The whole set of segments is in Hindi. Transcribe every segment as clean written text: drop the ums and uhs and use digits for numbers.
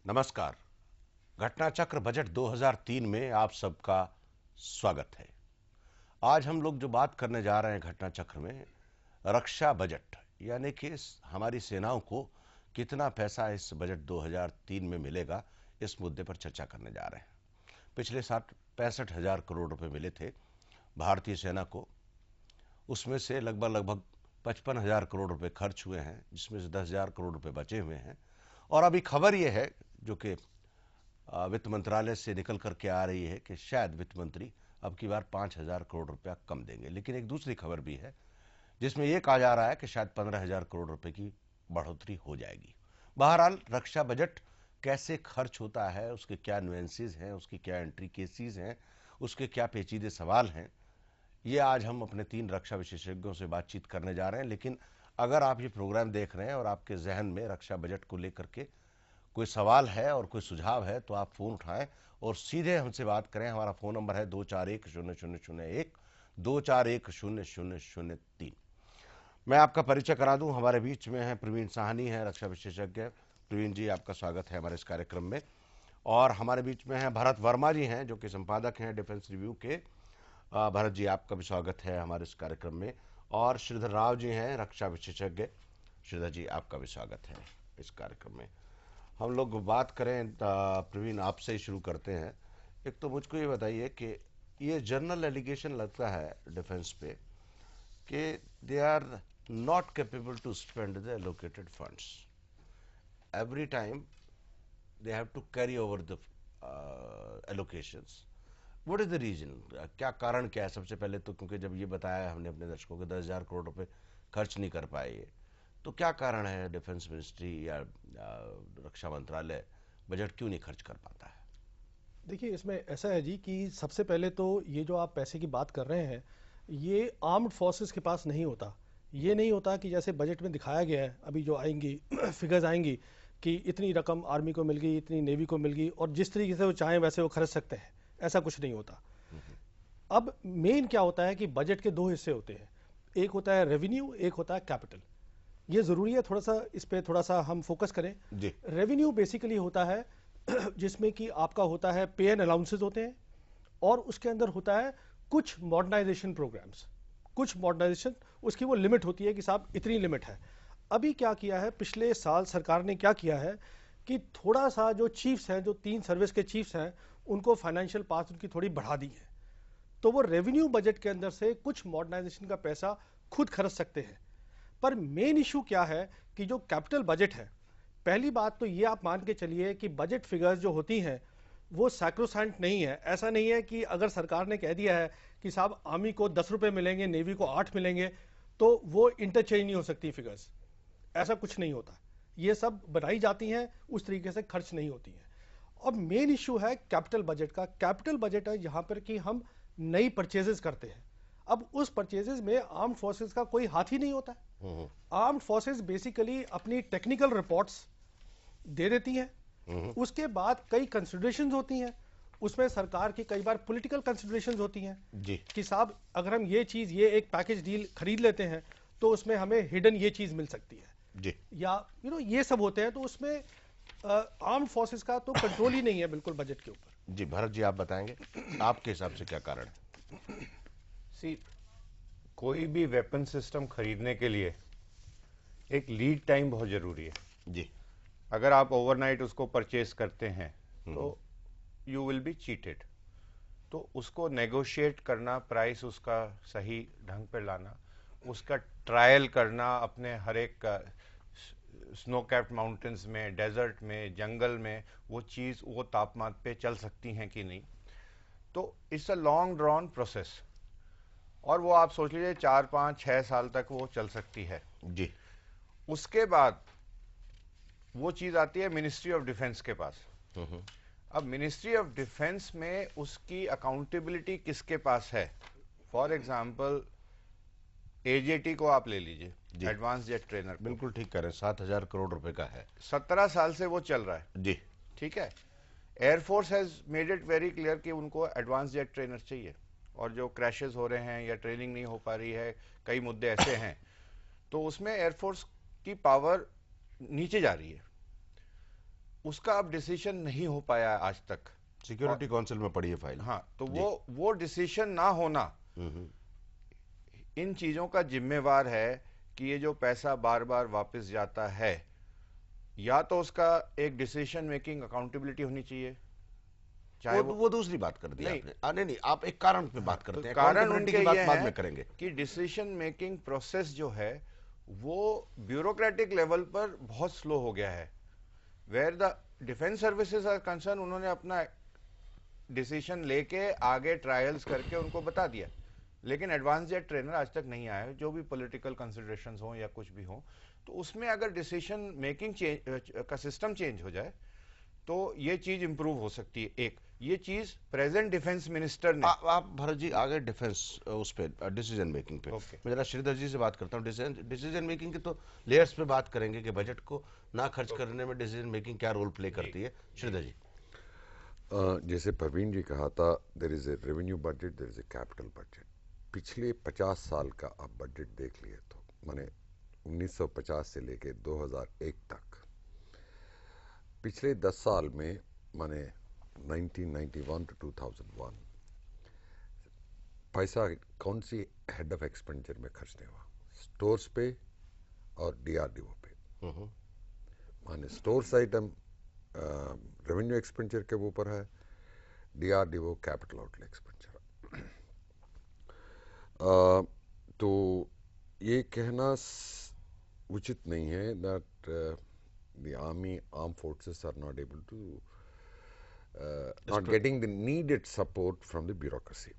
नमस्कार। घटना चक्र बजट 2003 में आप सबका स्वागत है। आज हम लोग जो बात करने जा रहे हैं घटना चक्र में, रक्षा बजट यानी कि हमारी सेनाओं को कितना पैसा इस बजट 2003 में मिलेगा, इस मुद्दे पर चर्चा करने जा रहे हैं। पिछले साल 65,000 करोड़ रुपए मिले थे भारतीय सेना को। उसमें से लगभग 55,000 करोड़ रुपए खर्च हुए हैं, जिसमें से 10,000 करोड़ रुपए बचे हुए हैं। और अभी खबर यह है, जो कि वित्त मंत्रालय से निकल करके आ रही है, कि शायद वित्त मंत्री अब की बार 5,000 करोड़ रुपया कम देंगे। लेकिन एक दूसरी खबर भी है जिसमें यह कहा जा रहा है कि शायद 15,000 करोड़ रुपए की बढ़ोतरी हो जाएगी। बहरहाल, रक्षा बजट कैसे खर्च होता है, उसके क्या नुएंसेस हैं, उसकी क्या एंट्री केसेस हैं, उसके क्या पेचीदे सवाल हैं, ये आज हम अपने 3 रक्षा विशेषज्ञों से बातचीत करने जा रहे हैं। लेकिन अगर आप ये प्रोग्राम देख रहे हैं और आपके जहन में रक्षा बजट को लेकर के कोई सवाल है और कोई सुझाव है, तो आप फ़ोन उठाएं और सीधे हमसे बात करें। हमारा फ़ोन नंबर है 2410001 2410003। मैं आपका परिचय करा दूं, हमारे बीच में हैं प्रवीण साहनी, हैं रक्षा विशेषज्ञ। प्रवीण जी, आपका स्वागत है हमारे इस कार्यक्रम में। और हमारे बीच में हैं भरत वर्मा जी, हैं जो कि संपादक हैं डिफेंस रिव्यू के। भरत जी, आपका भी स्वागत है हमारे इस कार्यक्रम में। और श्रीधर राव जी हैं रक्षा विशेषज्ञ। श्रीधर जी, आपका भी स्वागत है इस कार्यक्रम में। हम लोग बात करें, प्रवीण आपसे ही शुरू करते हैं। एक तो मुझको ये बताइए कि ये जर्नल एलिगेशन लगता है डिफेंस पे कि they are not capable to spend the allocated funds every time, they have to carry over the allocations. What is the reason? क्या कारण क्या है? सबसे पहले तो क्योंकि जब ये बताया हमने अपने दर्शकों को 10,000 करोड़ रुपए खर्च नहीं कर पाए ये, तो क्या कारण है डिफेंस मिनिस्ट्री या रक्षा मंत्रालय बजट क्यों नहीं खर्च कर पाता है? देखिए, इसमें ऐसा है जी कि सबसे पहले तो ये जो आप पैसे की बात कर रहे हैं, ये आर्म्ड फोर्सेस के पास नहीं होता। ये नहीं होता कि जैसे बजट में दिखाया गया है, अभी जो आएंगी फिगर्स आएंगी कि इतनी रकम आर्मी को मिल गई, इतनी नेवी को मिल गई, और जिस तरीके से वो चाहें वैसे वो खर्च सकते हैं। ऐसा कुछ नहीं होता। अब मेन क्या होता है कि बजट के दो हिस्से होते हैं। एक होता है रेवेन्यू, एक होता है कैपिटल। ये ज़रूरी है थोड़ा सा इस पे थोड़ा सा हम फोकस करें। जी। रेवेन्यू बेसिकली होता है जिसमें कि आपका होता है पे एंड अलाउंसेज होते हैं, और उसके अंदर होता है कुछ मॉडर्नाइजेशन प्रोग्राम्स। कुछ मॉडर्नाइजेशन, उसकी वो लिमिट होती है कि साहब इतनी लिमिट है। अभी क्या किया है, पिछले साल सरकार ने क्या किया है कि थोड़ा सा जो चीफ्स हैं, जो 3 सर्विस के चीफ्स हैं, उनको फाइनेंशियल पास उनकी थोड़ी बढ़ा दी है। तो वो रेवेन्यू बजट के अंदर से कुछ मॉडर्नाइजेशन का पैसा खुद खर्च सकते हैं। पर मेन इशू क्या है कि जो कैपिटल बजट है, पहली बात तो ये आप मान के चलिए कि बजट फिगर्स जो होती हैं वो सैक्रोसेंट नहीं है। ऐसा नहीं है कि अगर सरकार ने कह दिया है कि साहब आर्मी को 10 रुपए मिलेंगे, नेवी को 8 मिलेंगे, तो वो इंटरचेंज नहीं हो सकती फिगर्स। ऐसा कुछ नहीं होता। ये सब बनाई जाती हैं, उस तरीके से खर्च नहीं होती हैं। अब मेन इशू है कैपिटल बजट का। कैपिटल बजट है जहां पर कि हम नई परचेजेस करते हैं। अब उस परचेजेस में आर्म्ड फोर्सेस का कोई हाथ ही नहीं होता है। आर्म्ड फोर्सेस बेसिकली अपनी टेक्निकल रिपोर्ट्स दे देती हैं। उसके बाद कई कंसिडरेशंस होती हैं। उसमें सरकार की कई बार पॉलिटिकल कंसिडरेशंस होती हैं जी। कि साहब अगर हम ये चीज़, ये एक पैकेज डील खरीद लेते हैं, तो उसमें हमें हिडन ये चीज़ मिल सकती है, जी। या ये सब होते हैं। तो उसमें आर्म्ड फोर्सेस का तो कंट्रोल ही नहीं है बिल्कुल बजट के ऊपर। जी, भरत जी, आप बताएंगे आपके हिसाब से क्या कारण है? सी, कोई भी वेपन सिस्टम खरीदने के लिए एक लीड टाइम बहुत जरूरी है। जी। अगर आप ओवरनाइट उसको परचेज करते हैं तो यू विल बी चीटेड। तो उसको नेगोशिएट करना, प्राइस उसका सही ढंग पे लाना, उसका ट्रायल करना अपने हर एक स्नो कैप्ड माउंटेन्स में, डेजर्ट में, जंगल में, वो चीज़ वो तापमान पे चल सकती हैं कि नहीं। तो it's a long drawn process, और वो आप सोच लीजिए 4 5 6 साल तक वो चल सकती है। जी। उसके बाद वो चीज आती है मिनिस्ट्री ऑफ डिफेंस के पास। अब मिनिस्ट्री ऑफ डिफेंस में उसकी अकाउंटेबिलिटी किसके पास है? फॉर एग्जाम्पल एजेटी को आप ले लीजिए, जी। एडवांस जेट ट्रेनर को। बिल्कुल ठीक कह रहे हैं, 7,000 करोड़ रुपए का है। 17 साल से वो चल रहा है। जी। ठीक है। Air force has made it very clear कि उनको एडवांस जेट ट्रेनर चाहिए, और जो क्रैशेस हो रहे हैं या ट्रेनिंग नहीं हो पा रही है, कई मुद्दे ऐसे हैं, तो उसमें एयरफोर्स की पावर नीचे जा रही है। उसका अब डिसीजन नहीं हो पाया है आज तक। सिक्योरिटी काउंसिल में पड़ी है फाइल। हाँ, तो जी। वो डिसीजन ना होना हम्म। इन चीजों का जिम्मेवार है कि ये जो पैसा बार बार वापस जाता है, या तो उसका एक डिसीजन मेकिंग अकाउंटेबिलिटी होनी चाहिए, चाहे वो दूसरी बात कर दी नहीं। आपने। नहीं नहीं, आप एक कारण पे बात तो करते हैं, कारण अकाउंटेबिलिटी उनके की बात ये बाद है में करेंगे। कि डिसीजन मेकिंग प्रोसेस जो है वो ब्यूरोक्रेटिक लेवल पर बहुत स्लो हो गया है। Where the defence services are concern, उन्होंने अपना डिसीजन लेके आगे ट्रायल्स करके उनको बता दिया, लेकिन एडवांस जेट ट्रेनर आज तक नहीं आया। जो भी पॉलिटिकल कंसिडरेशंस हो या कुछ भी हो, तो उसमें अगर डिसीजन मेकिंग का सिस्टम चेंज हो जाए तो ये चीज इंप्रूव हो सकती है। एक ये चीज प्रेजेंट डिफेंस मिनिस्टर ने आप भरत जी आगे डिफेंस उस पे डिसीजन मेकिंग पे ओके। मैं जरा श्रीधर जी से बात करता हूँ। डिसीजन मेकिंग के तो लेयर्स पे बात करेंगे कि बजट को ना खर्च करने में डिसीजन मेकिंग क्या रोल प्ले करती है। श्रीधर जी। जैसे प्रवीण जी कहा था, there is a revenue budget, there is a capital budget. पिछले 50 साल का आप बजट देख लिए तो माने 1950 से लेके 2001 तक, पिछले 10 साल में माने 1991 टू 2001 पैसा कौन सी हेड ऑफ एक्सपेंडिचर में खर्च नहीं हुआ? स्टोर्स पे और डीआरडीओ पे। माने स्टोर्स आइटम रेवेन्यू एक्सपेंडिचर के ऊपर है, डीआरडीओ कैपिटल आउटले एक्सपेंडिचर। तो ये कहना उचित नहीं है that the armed forces are not able to not getting the needed support from the bureaucracy.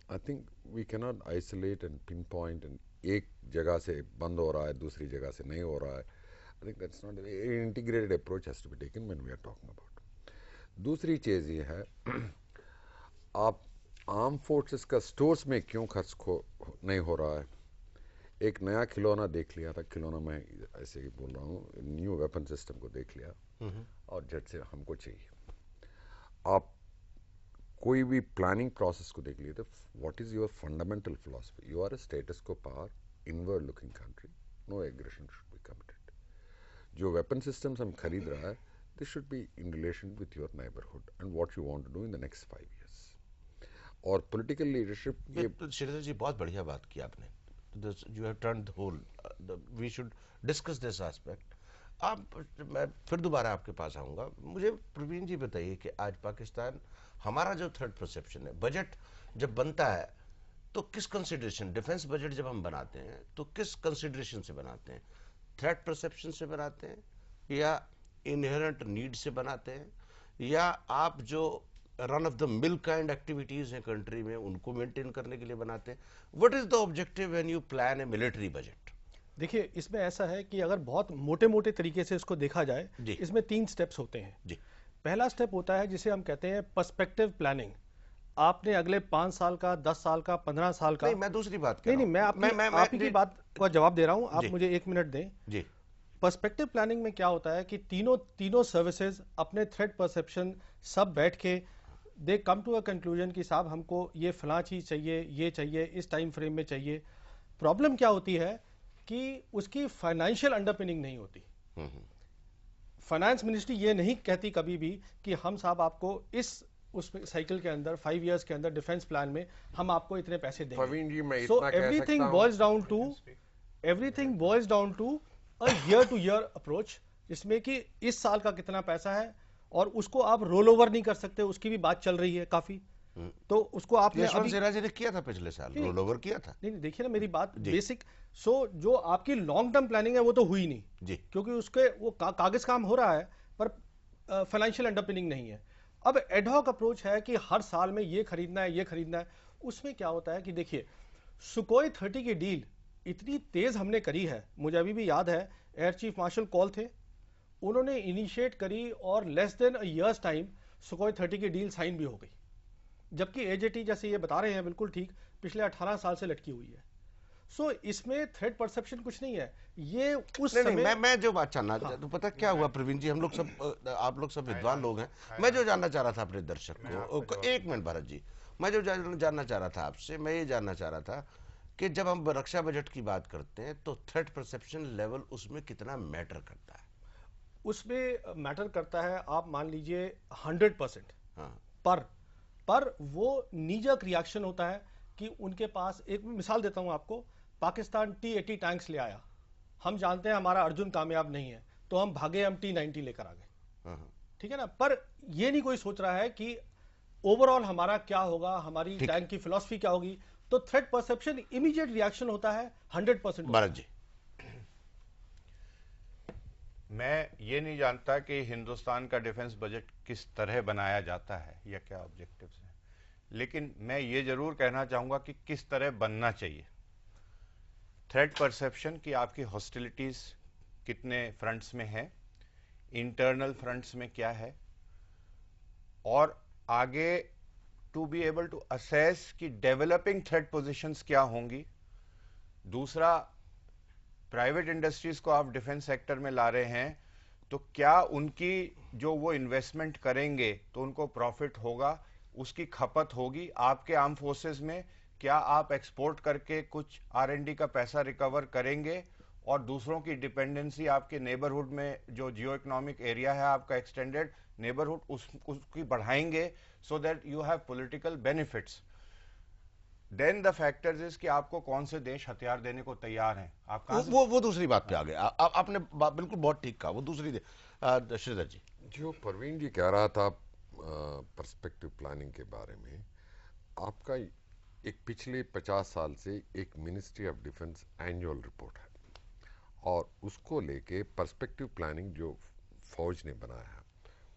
I think we cannot isolate and pinpoint and एक जगह से बंद हो रहा है दूसरी जगह से नहीं हो रहा है. I think that's not an integrated approach has to be taken when we are talking about. दूसरी चीज़ ये है, आप आर्म फोर्सेस का स्टोर्स में क्यों खर्च नहीं हो रहा है? एक नया खिलौना देख लिया था, खिलौना मैं ऐसे ही बोल रहा हूँ, न्यू वेपन सिस्टम को देख लिया और झट से हमको चाहिए। आप कोई भी प्लानिंग प्रोसेस को देख लिए तो what is your fundamental philosophy? You are a status quo power, inward looking country, no aggression should be committed. जो वेपन सिस्टम्स हम खरीद रहा है, this should be in relation with your neighbourhood and what you want to do in the next 5 years। और पॉलिटिकल लीडरशिप, ये श्रीधर जी बहुत बढ़िया बात की आपने। You have turned the whole. We should discuss this aspect. मैं फिर दोबारा आपके पास आऊँगा। मुझे प्रवीण जी बताइए कि आज पाकिस्तान, हमारा जो थ्रेट परसेप्शन है, बजट जब बनता है तो किस कंसिडरेशन, डिफेंस बजट जब हम बनाते हैं तो किस कंसिडरेशन से बनाते हैं? थ्रेट परसेप्शन से बनाते हैं, या इनहेरेंट नीड से बनाते हैं, या आप जो run of the mill kind activities हैं कंट्री में उनको मेंटेन करने के लिए बनाते हैं? What is the objective when you plan A military budget? देखिए, इसमें ऐसा है कि अगर बहुत मोटे मोटे तरीके से इसको देखा जाए, इसमें 3 स्टेप्स होते हैं जी। पहला स्टेप होता है जिसे हम कहते हैं पर्सपेक्टिव प्लानिंग। आपने अगले 5 साल का, 10 साल का, 15 साल का, नहीं, मैं दूसरी बात कर रहा हूं। मैं आप की बात का जवाब दे रहा हूं, आप मुझे 1 मिनट दें जी। पर्सपेक्टिव प्लानिंग में क्या होता है कि तीनों सर्विसेज अपने थ्रेट परसेप्शन सब बैठ के दे कम टू अ कंक्लूजन कि साहब हमको ये फलां चीज चाहिए, ये चाहिए, इस टाइम फ्रेम में चाहिए। प्रॉब्लम क्या होती है कि उसकी फाइनेंशियल अंडरपिनिंग नहीं होती। फाइनेंस मिनिस्ट्री ये नहीं कहती कभी भी कि हम साहब आपको उस साइकिल के अंदर 5 इयर्स के अंदर डिफेंस प्लान में हम आपको इतने पैसे देंगे। So everything boils down to a year to year approach, जिसमें कि इस साल का कितना पैसा है और उसको आप रोल ओवर नहीं कर सकते, उसकी भी बात चल रही है काफी। तो उसको आपने यशवंत सिन्हा जी ने किया था पिछले साल, रोल ओवर किया था। नहीं, देखिए ना मेरी बात बेसिक। सो जो आपकी लॉन्ग टर्म प्लानिंग है वो तो हुई नहीं जी, क्योंकि उसके वो कागज काम हो रहा है पर फाइनेंशियल अंडरपिनिंग नहीं है। अब एडहॉक अप्रोच है कि हर साल में ये खरीदना है, ये खरीदना है। उसमें क्या होता है कि देखिए, सुकोई 30 की डील इतनी तेज हमने करी है, मुझे अभी भी याद है एयर चीफ मार्शल कॉल थे, उन्होंने इनिशिएट करी और लेस देन अ ईयर्स टाइम सुकोई 30 की डील साइन भी हो गई, जबकि एजेटी जैसे ये बता रहे हैं बिल्कुल ठीक पिछले 18 साल से लटकी हुई है। सो इसमें थ्रेट परसेप्शन कुछ नहीं है, ये उस समय मैं जो बात जानना तो पता क्या हुआ प्रवीण जी, हम लोग सब, आप लोग सब विद्वान लोग हैं, मैं जो जानना चाह रहा था अपने दर्शक को, 1 मिनट भरत जी, मैं जो जानना चाह रहा था आपसे, मैं ये जानना चाह रहा था कि जब हम रक्षा बजट की बात करते हैं तो थ्रेट परसेप्शन लेवल उसमें कितना मैटर करता है? उसमें मैटर करता है, आप मान लीजिए 100%, हाँ। पर वो नीजक रिएक्शन होता है कि उनके पास, एक मिसाल देता हूं आपको, पाकिस्तान T-80 टैंक्स ले आया, हम जानते हैं हमारा अर्जुन कामयाब नहीं है, तो हम भागे, हम T-90 लेकर आ गए, ठीक है ना। पर ये नहीं कोई सोच रहा है कि ओवरऑल हमारा क्या होगा, हमारी टैंक की फिलॉसफी क्या होगी। तो थ्रेट परसेप्शन, इमीडिएट रिएक्शन होता है 100%। भारत जी, मैं ये नहीं जानता कि हिंदुस्तान का डिफेंस बजट किस तरह बनाया जाता है या क्या ऑब्जेक्टिव्स हैं, लेकिन मैं ये जरूर कहना चाहूंगा कि किस तरह बनना चाहिए। थ्रेट परसेप्शन की आपकी हॉस्टिलिटीज कितने फ्रंट्स में है, इंटरनल फ्रंट्स में क्या है, और आगे to be able to assess कि डेवलपिंग थ्रेट पोजीशंस क्या होंगी। दूसरा, प्राइवेट इंडस्ट्रीज को आप डिफेंस सेक्टर में ला रहे हैं, तो क्या उनकी जो वो इन्वेस्टमेंट करेंगे तो उनको प्रॉफिट होगा, उसकी खपत होगी आपके आर्म फोर्सेस में, क्या आप एक्सपोर्ट करके कुछ R&D का पैसा रिकवर करेंगे, और दूसरों की डिपेंडेंसी आपके नेबरहुड में जो जियो इकोनॉमिक एरिया है आपका एक्सटेंडेड नेबरहुड, उसकी बढ़ाएंगे so that you have political benefits. Then the factors is कि आपको कौन से देश हथियार देने को तैयार हैं, आप कहां से। वो दूसरी बात पे आ गए। आपने बिल्कुल बहुत ठीक कहा, वो दूसरी श्रीधर जी। जो परवीन जी कह रहा था पर्सपेक्टिव प्लानिंग के बारे में, आपका एक पिछले 50 साल से एक ministry of defence annual report है, और उसको लेके पर्सपेक्टिव प्लानिंग जो फौज ने बनाया है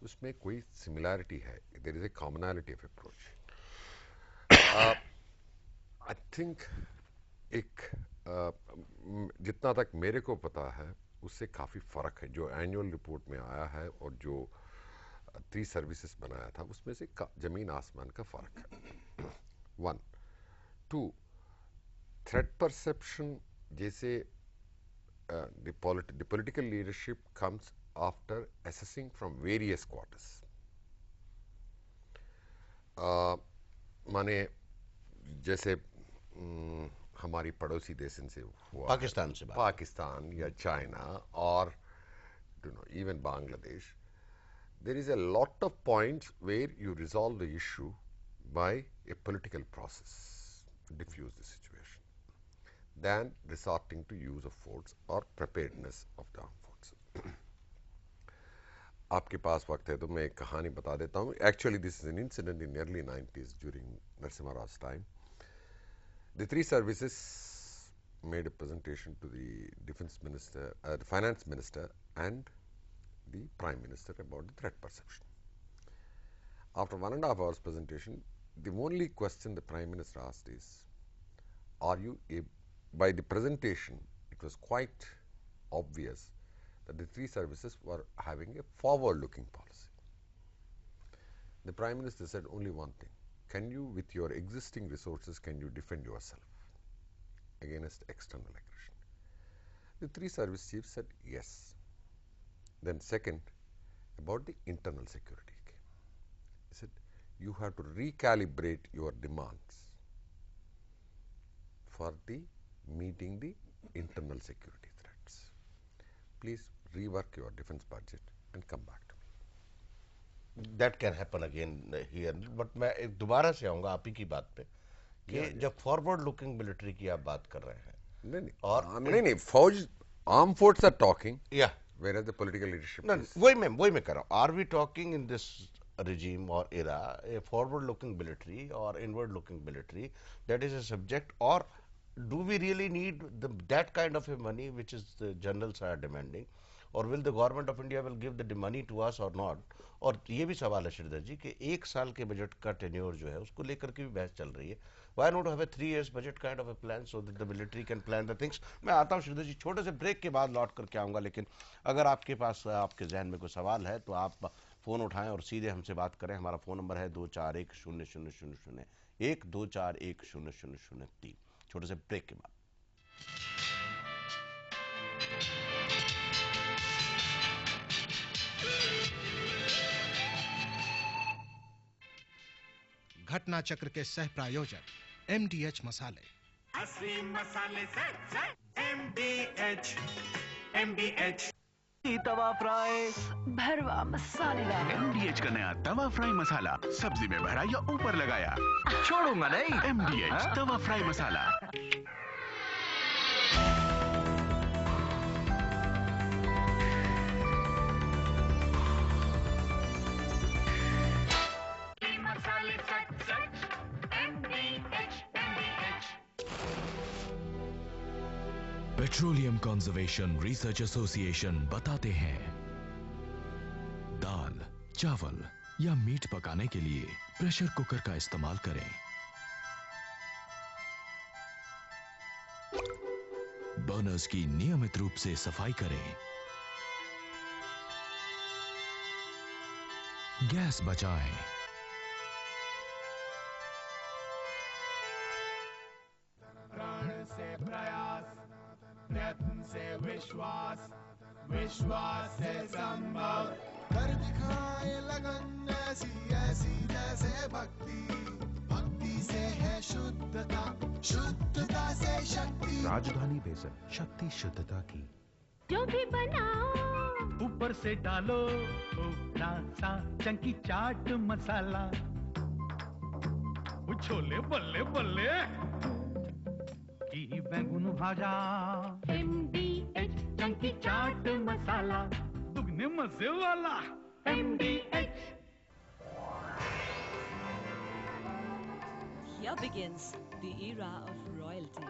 उसमें कोई सिमिलैरिटी है, there is a commonality of approach. I think एक जितना तक मेरे को पता है उससे काफ़ी फ़र्क है जो एनुअल रिपोर्ट में आया है और जो 3 सर्विसेज बनाया था, उसमें से ज़मीन आसमान का फ़र्क है। 1 2 थ्रेट परसेप्शन, जैसे the political leadership comes after assessing from various quarters. माने जैसे हमारी पड़ोसी देशों से हुआ, पाकिस्तान से बात, पाकिस्तान या चाइना और even Bangladesh, there is a lot of points where you resolve the issue by a political process, diffuse the situation, than resorting to use of force or preparedness of the armed forces. आपके पास वक्त है तो मैं एक कहानी बता देता हूँ. Actually, this is an incident in early 90s during Narasimha Raw's time. The 3 services made a presentation to the defense minister, the finance minister, and the prime minister about the threat perception. After 1.5 hours presentation, the only question the prime minister asked is, are you by the presentation, it was quite obvious that the 3 services were having a forward-looking policy. The Prime Minister said only one thing: can you, with your existing resources, can you defend yourself against external aggression? The 3 service chiefs said yes. Then second, about the internal security. He said, you have to recalibrate your demands for the meeting the internal security threats. Please rework your defense budget and come back to me. That can happen again here, but मैं एक दोबारा से आऊँगा आप ही की बात पे कि जब फॉरवर्ड लुकिंग मिलिट्री की आप बात कर रहे हैं, नहीं फौज arm force are talking, whereas the political leadership is... वही मैं कर रहा हूँ. Are we talking in this regime or era a forward looking military or inward looking military? That is a subject. Or do we really need that kind of a money which is the generals are demanding, or will the government of India will give the money to us or not? और ये भी सवाल है श्रीधर जी कि 1 साल के बजट का टेन्योर जो है उसको लेकर के भी बहस चल रही है. Why not have a 3 years budget kind of a plan so that the military can plan the things? मैं आता हूँ श्रीधर जी, छोटे से ब्रेक के बाद लौट करके आऊँगा, लेकिन अगर आपके पास आपके जहन में कोई सवाल है तो आप फ़ोन उठाएं और सीधे हमसे बात करें. हमारा फ़ोन नंबर है 24100001, 241003. छोटे से ब्रेक के बाद. घटना चक्र के सह प्रायोजक MDH मसाले. असली मसाले से MDH. तवा फ्राई भरवा मसालेदार। MDH का नया तवा फ्राई मसाला, सब्जी में भरा या ऊपर लगाया, छोड़ूंगा नहीं। MDH तवा फ्राई मसाला। पेट्रोलियम कंजर्वेशन रिसर्च एसोसिएशन बताते हैं, दाल, चावल या मीट पकाने के लिए प्रेशर कुकर का इस्तेमाल करें। बर्नर्स की नियमित रूप से सफाई करें। गैस बचाएं। प्रयत्न से विश्वास, विश्वास से संभव, कर दिखाए लगन ऐसी ऐसी जैसे भक्ति, भक्ति से है शुद्धता, शुद्धता से शक्ति। राजधानी बेसन, शक्ति शुद्धता की। जो भी बनाओ ऊपर से डालो थोड़ा सा चंकी चाट मसाला, छोले बल्ले बल्ले की बैंगन भाजा, MDH चंकी चाट मसाला, दुगने मजे वाला MDH। Here begins the era of royalty.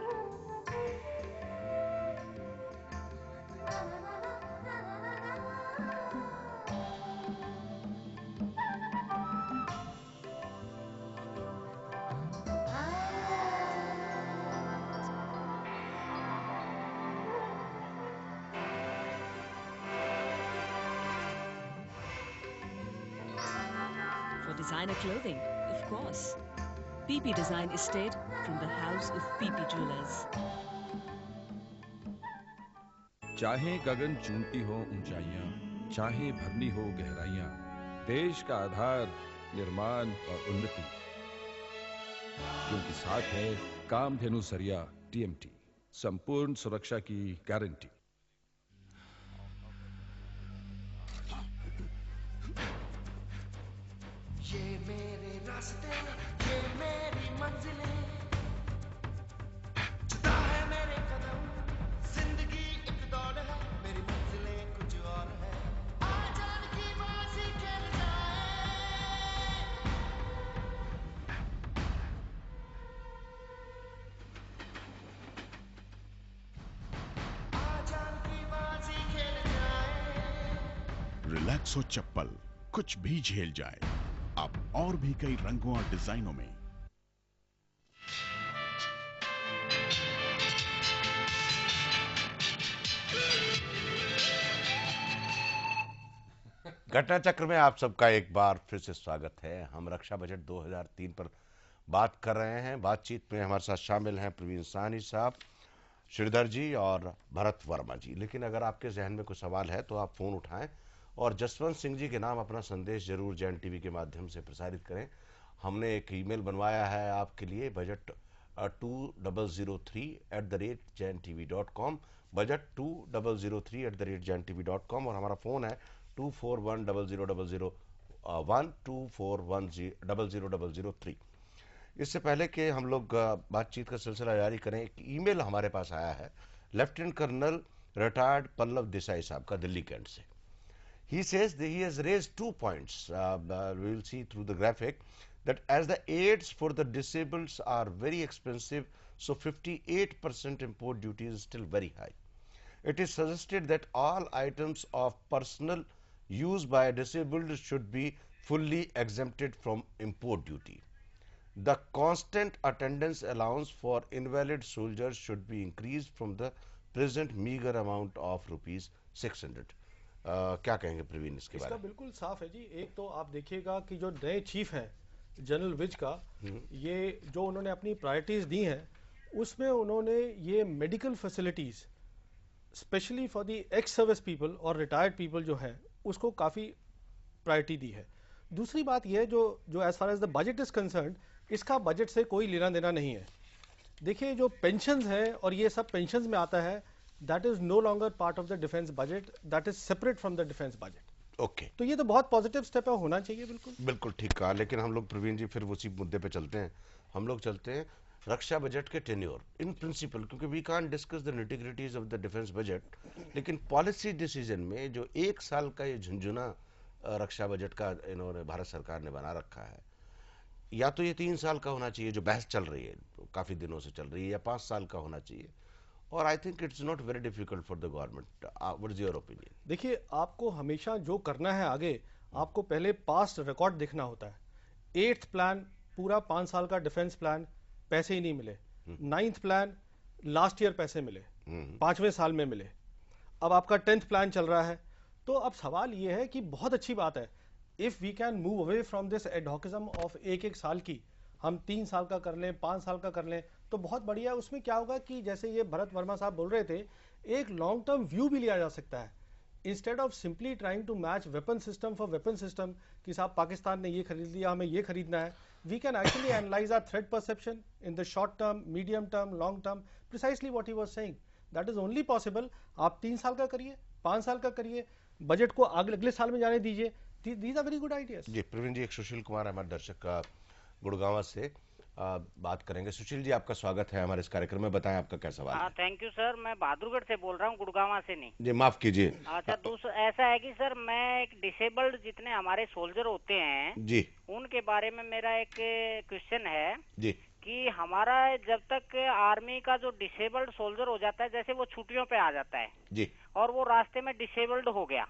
For designer clothing, of course. PP Design Estate from the house of PP Jewelers. चाहे गगन चूंटी हो ऊंचाइयां, चाहे भरनी हो गहराइयां, देश का आधार निर्माण और उन्नति, क्योंकि साथ है कामधेनु सरिया TMT, संपूर्ण सुरक्षा की गारंटी। ये मेरे रास्ते, ये मेरी मंजिलें, जुदा है मेरे कदम, जिंदगी एक दौड़ है, मेरी मंजिलें कुछ और है। आजाद की बाजी खेल जाए, आजाद की बाजी खेल जाए। रिलैक्सो चप्पल, कुछ भी झेल जाए, अब और भी कई रंगों और डिजाइनों में। घटना चक्र में आप सबका एक बार फिर से स्वागत है। हम रक्षा बजट 2003 पर बात कर रहे हैं। बातचीत में हमारे साथ शामिल हैं प्रवीण साहनी साहब, श्रीधर जी और भरत वर्मा जी। लेकिन अगर आपके जहन में कोई सवाल है तो आप फोन उठाएं और जसवंत सिंह जी के नाम अपना संदेश जरूर जैन टीवी के माध्यम से प्रसारित करें। हमने एक ईमेल बनवाया है आपके लिए, बजट 2003@jaintv.com, बजट 2003@jaintv.com, और हमारा फ़ोन है 24100001 24100003। इससे पहले कि हम लोग बातचीत का सिलसिला जारी करें, एक ईमेल हमारे पास आया है lieutenant colonel retired Pallav Desai साहब का, दिल्ली कैंट से। He says that he has raised 2 points. We will see through the graphic that as the aids for the disabled are very expensive, so 58% import duty is still very high. It is suggested that all items of personal use by disabled should be fully exempted from import duty. The constant attendance allowance for invalid soldiers should be increased from the present meager amount of ₹600. क्या कहेंगे प्रवीण इसके बारे में? इसका बिल्कुल साफ है जी। एक तो आप देखिएगा कि जो नए चीफ हैं जनरल विज का, ये जो उन्होंने अपनी प्रायोरिटीज दी हैं उसमें उन्होंने ये medical facilities specially for the ex service people और रिटायर्ड पीपल जो हैं उसको काफ़ी प्रायोरिटी दी है। दूसरी बात यह जो as far as the budget is concern, इसका बजट से कोई लेना देना नहीं है। देखिए जो पेंशन्स हैं, और ये सब पेंशन्स में आता है, that is no longer part of the defense budget, that is separate from the defense budget. Okay तो ये तो बहुत पॉजिटिव स्टेप है, होना चाहिए बिल्कुल। बिल्कुल ठीक कहा, लेकिन हम लोग प्रवीण जी फिर उसी मुद्दे पे चलते हैं। हम लोग चलते हैं रक्षा बजट के टेन्योर इन प्रिंसिपल, क्योंकि we can't discuss the nitty gritties of the defence budget, लेकिन पॉलिसी डिसीजन में जो 1 साल का ये झुंझुना रक्षा बजट का इन्होंने भारत सरकार ने बना रखा है, या तो ये 3 साल का होना चाहिए जो बहस चल रही है, काफी दिनों से चल रही है, या 5 साल का होना चाहिए, और I think it's not very difficult for the government. What is your opinion? देखिए, आपको हमेशा जो करना है आगे, आपको पहले पास्ट रिकॉर्ड देखना होता है। 8th प्लान पूरा 5 साल का डिफेंस प्लान, पैसे ही नहीं मिले। 9th प्लान लास्ट ईयर पैसे मिले, 5वें साल में मिले। अब आपका 10th प्लान चल रहा है। तो अब सवाल ये है कि बहुत अच्छी बात है, if we can move away from this adhocism of एक साल की, हम 3 साल का कर लें, 5 साल का कर लें, तो बहुत बढ़िया है। उसमें क्या होगा कि जैसे ये भरत वर्मा साहब बोल रहे थे, एक लॉन्ग टर्म व्यू भी लिया जा सकता है, instead of simply trying to match weapon system for weapon system, कि साहब पाकिस्तान ने ये खरीद लिया, हमें ये खरीदना है। We can actually analyse our threat perception in the short term, medium term, long term, precisely what he was saying, that is only possible. आप 3 साल का करिए, 5 साल का करिए, बजट को अगले साल में जाने दीजिए। These are very good ideas. जी प्रवीण जी, एक सुशील कुमार हमारे दर्शक गुड़गांव से बात करेंगे। सुशील जी, आपका स्वागत है हमारे इस कार्यक्रम में, बताएं आपका क्या सवाल है? थैंक यू सर, मैं बहादुरगढ़ से बोल रहा हूँ, गुड़गांव से नहीं। जी माफ कीजिए। अच्छा, दूसरा ऐसा है कि सर, मैं एक डिसेबल्ड जितने हमारे सोल्जर होते हैं जी, उनके बारे में मेरा एक क्वेश्चन है जी, कि हमारा जब तक आर्मी का जो डिसेबल्ड सोल्जर हो जाता है, जैसे वो छुट्टियों पे आ जाता है जी, और वो रास्ते में डिसेबल्ड हो गया,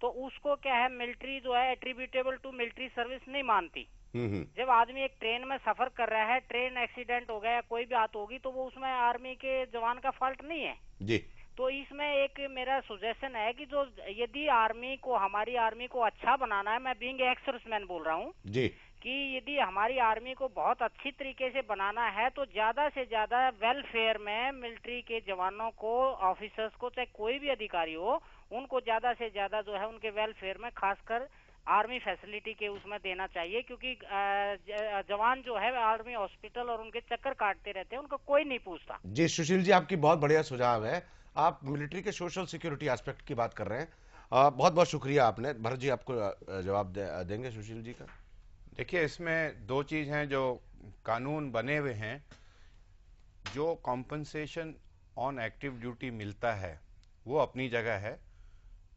तो उसको क्या है, मिलिट्री जो है एट्रीब्यूटेबल टू मिलिट्री सर्विस नहीं मानती। जब आदमी एक ट्रेन में सफर कर रहा है, ट्रेन एक्सीडेंट हो गया या कोई भी बात होगी, तो वो उसमें आर्मी के जवान का फॉल्ट नहीं है जी। तो इसमें एक मेरा सुजेशन है कि जो यदि आर्मी को, हमारी आर्मी को अच्छा बनाना है, मैं बीइंग एक्स सर्विसमैन बोल रहा हूँ जी, कि यदि हमारी आर्मी को बहुत अच्छी तरीके से बनाना है, तो ज्यादा से ज्यादा वेलफेयर में मिलिट्री के जवानों को, ऑफिसर्स को, चाहे कोई भी अधिकारी हो, उनको ज्यादा से ज्यादा जो है उनके वेलफेयर में खासकर आर्मी फैसिलिटी के उसमें देना चाहिए, क्योंकि जवान जो है आर्मी हॉस्पिटल और उनके चक्कर काटते रहते हैं, उनको कोई नहीं पूछता। जी सुशील जी, आपकी बहुत बढ़िया सुझाव है। आप मिलिट्री के सोशल सिक्योरिटी एस्पेक्ट की बात कर रहे हैं, बहुत बहुत शुक्रिया आपने। भरत जी, आपको जवाब देंगे सुशील जी का? देखिए, इसमें 2 चीज हैं जो कानून बने हुए हैं। जो कॉम्पनसेशन ऑन एक्टिव ड्यूटी मिलता है वो अपनी जगह है।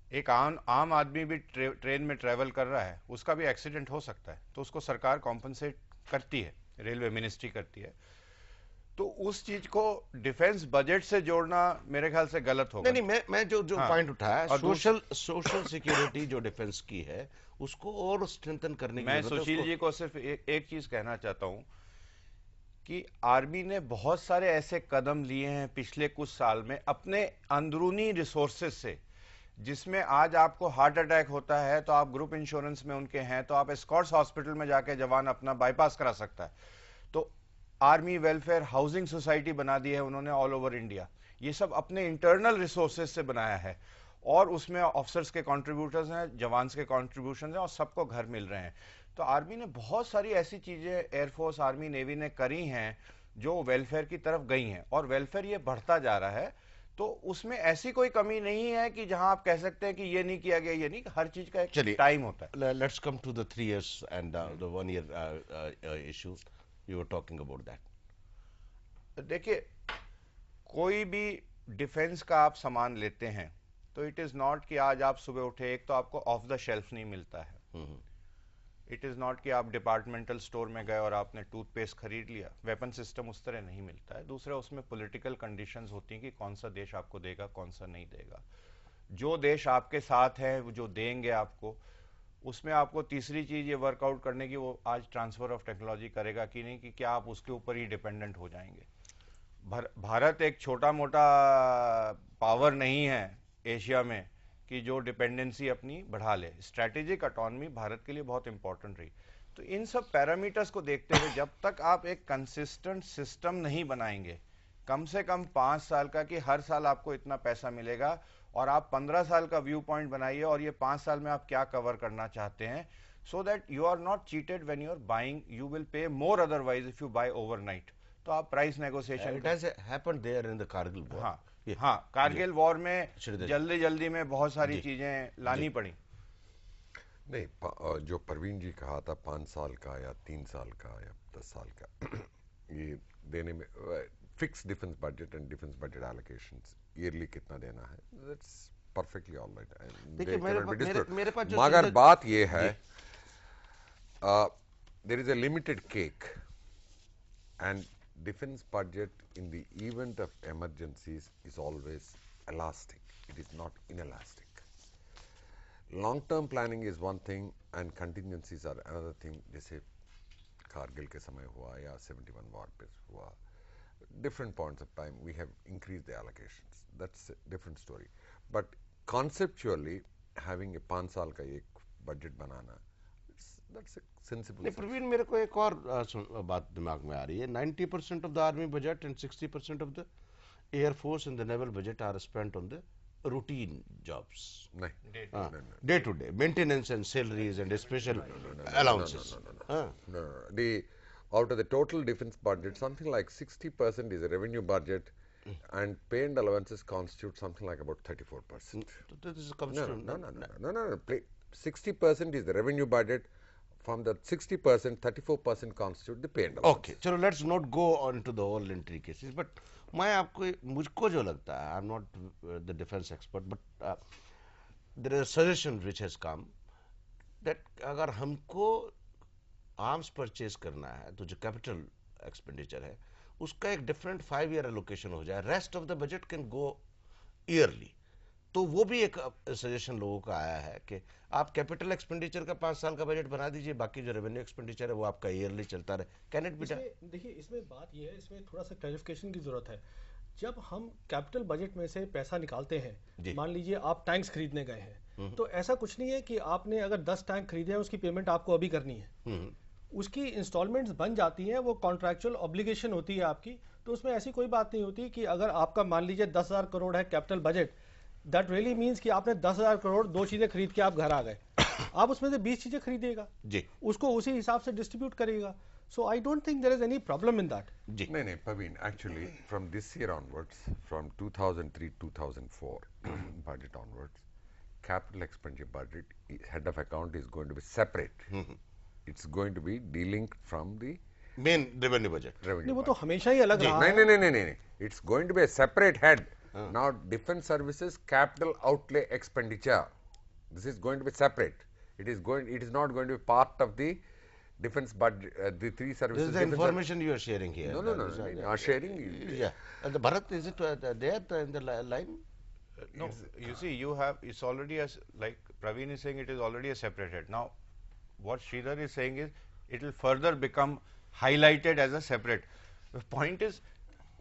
एक आम आदमी भी ट्रेन में ट्रेवल कर रहा है, उसका भी एक्सीडेंट हो सकता है, तो उसको सरकार कॉम्पनसेट करती है, रेलवे मिनिस्ट्री करती है। तो उस चीज को डिफेंस बजट से जोड़ना मेरे ख्याल से गलत होगा। नहीं, मैं जो पॉइंट उठाया, सोशल सिक्योरिटी जो डिफेंस की है उसको और स्ट्रेंथन करने की मैं सुशील जी को सिर्फ एक चीज कहना चाहता हूं कि आर्मी ने बहुत सारे ऐसे कदम लिए हैं पिछले कुछ साल में अपने अंदरूनी रिसोर्सेज से, जिसमें आज आपको हार्ट अटैक होता है तो आप ग्रुप इंश्योरेंस में उनके हैं, तो आप एस्कॉर्ट्स हॉस्पिटल में जाके जवान अपना बाईपास करा सकता है। तो आर्मी वेलफेयर हाउसिंग सोसाइटी बना दी है उन्होंने ऑल ओवर इंडिया। ये सब अपने इंटरनल रिसोर्सेज से बनाया है, और उसमें ऑफिसर्स के कॉन्ट्रीब्यूटर्स हैं, जवान्स के कॉन्ट्रीब्यूशन हैं, और सबको घर मिल रहे हैं। तो आर्मी ने बहुत सारी ऐसी चीजें, एयरफोर्स, आर्मी, नेवी ने करी हैं जो वेलफेयर की तरफ गई हैं, और वेलफेयर ये बढ़ता जा रहा है। तो उसमें ऐसी कोई कमी नहीं है कि जहां आप कह सकते हैं कि ये नहीं किया गया, ये नहीं, हर चीज का एक टाइम होता है। Let's come to the 3 years and the 1 year issue you were talking about that. देखिए, कोई भी डिफेंस का आप सामान लेते हैं तो इट इज नॉट कि आज आप सुबह उठे, एक तो आपको ऑफ द शेल्फ नहीं मिलता है। इट इज नॉट कि आप डिपार्टमेंटल स्टोर में गए और आपने टूथपेस्ट खरीद लिया। वेपन सिस्टम उस तरह नहीं मिलता है। दूसरा, उसमें पॉलिटिकल कंडीशंस होती हैं कि कौन सा देश आपको देगा, कौन सा नहीं देगा। जो देश आपके साथ है, जो देंगे आपको, उसमें आपको तीसरी चीज ये वर्कआउट करने की, वो आज ट्रांसफर ऑफ टेक्नोलॉजी करेगा कि नहीं, कि क्या आप उसके ऊपर ही डिपेंडेंट हो जाएंगे। भारत एक छोटा मोटा पावर नहीं है एशिया में कि जो डिपेंडेंसी अपनी बढ़ा ले। स्ट्रैटेजिक ऑटोनॉमी भारत के लिए बहुत इंपॉर्टेंट रही। तो इन सब पैरामीटर्स को देखते हुए जब तक आप एक कंसिस्टेंट सिस्टम नहीं बनाएंगे, कम से कम 5 साल का, कि हर साल आपको इतना पैसा मिलेगा, और आप 15 साल का व्यू पॉइंट बनाइए और ये 5 साल में आप क्या कवर करना चाहते हैं, so that you are not cheated when you are buying, you will pay more otherwise if you buy overnight. तो आप price negotiation it has happened there in the Kargil war. हाँ, कारगिल वॉर में जल्दी में बहुत सारी चीजें लानी पड़ी। नहीं, जो परवीन जी कहा था 5 साल का या 3 साल का या 10 साल का ये देने में fix defence budget and defence budget allocations yearly कितना देना है, दैट्स परफेक्टली ऑलराइट। देखिए मेरे पास मगर बात ये है there is a limited cake and defence budget in the event of emergencies is always elastic, it is not inelastic. Long term planning is one thing and contingencies are another thing. जैसे कारगिल के समय हुआ या 71 वॉर पे हुआ, different points of time we have increased the allocations, that's a different story, but conceptually having a 5 साल का एक budget banana, that's a sensible. नहीं प्रवीण, मेरे को एक और बात दिमाग में आ रही है। 90% of the army budget and 60% of the Air Force and the naval budget are spent on the routine jobs. Day to day maintenance and salaries and special allowances. No. Out of the total defense budget, something like 60% is a revenue budget, and pay and allowances constitute something like about 34%. That is No. 60% is the revenue budget. From the 60%, 34% constitute the pay and allowances. Okay, चलो let's not go on to the whole intricacies, but मुझको जो लगता है, I'm not the defense expert, but there is a suggestion which has come that अगर हमको आर्म्स परचेज करना है तो जो कैपिटल एक्सपेंडिचर है उसका एक डिफरेंट 5-year एलोकेशन हो जाए, rest of the budget can go yearly. तो वो भी एक सजेशन लोगों का आया है कि आप कैपिटल एक्सपेंडिचर का 5 साल का बजट बना दीजिए, बाकी जो रेवेन्यू एक्सपेंडिचर है वो आपका ईयरली चलता रहे। Can it be done? देखिए इसमें बात ये है, इसमें थोड़ा सा क्लैरिफिकेशन की जरूरत है। जब हम कैपिटल बजट में से पैसा निकालते हैं, मान लीजिए आप टैंक्स खरीदने गए हैं, तो ऐसा कुछ नहीं है कि आपने अगर 10 टैंक खरीदे हैं उसकी पेमेंट आपको अभी करनी है, उसकी इंस्टॉलमेंट्स बन जाती हैं, वो कॉन्ट्रैक्चुअल ऑब्लिगेशन होती है आपकी। तो उसमें ऐसी कोई बात नहीं होती कि अगर आपका मान लीजिए 10,000 करोड़ है capital budget, that really means कि आपने 10,000 करोड़ 2 चीजें खरीद के आप घर आ गए। आप उसमें से 20 चीजें खरीदिएगा जी, उसको उसी हिसाब से डिस्ट्रीब्यूट करेगा। So I don't think there is any problem in that. No, Paveen, actually from this year onwards, from 2003-2004 budget onwards, capital expenditure budget, head of account is going to be separate. It's going to be delinked from the main revenue budget. नहीं, वो तो हमेशा ही अलग रहा है। नहीं, it's going to be a separate head. Now defense services capital outlay expenditure, this is going to be separate. It is not going to be part of the defense budget, the 3 services. This is the information you are sharing here. No, sharing. Yeah. And the Bharat, is it there in the line? No, you see, it's already like Praveen is saying, it is already a separate head. Now, what Sridhar is saying is, it will further become highlighted as a separate. The point is,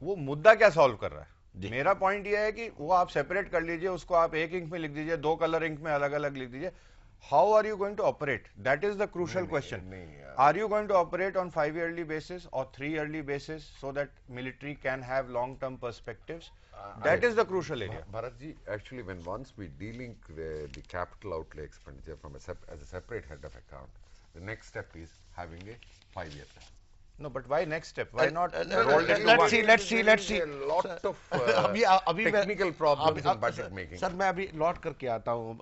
वो मुद्दा क्या सॉल्व कर रहा है? मेरा पॉइंट ये है कि वो आप सेपरेट कर लीजिए, उसको आप एक इंक में लिख दीजिए, 2 कलर इंक में अलग अलग लिख दीजिए। How are you going to operate? That is the crucial question. Are you going to operate on 5-yearly basis or 3-yearly basis so that military can have long-term perspectives? That is the crucial area. Bharatji, actually, once we delink the capital outlay expenditure from as a separate head of account, the next step is having a 5-year plan. No, but why next step? Why not? Let's see. A lot of technical problems in budget making. Sir मैं अभी लौट करके आता हूँ।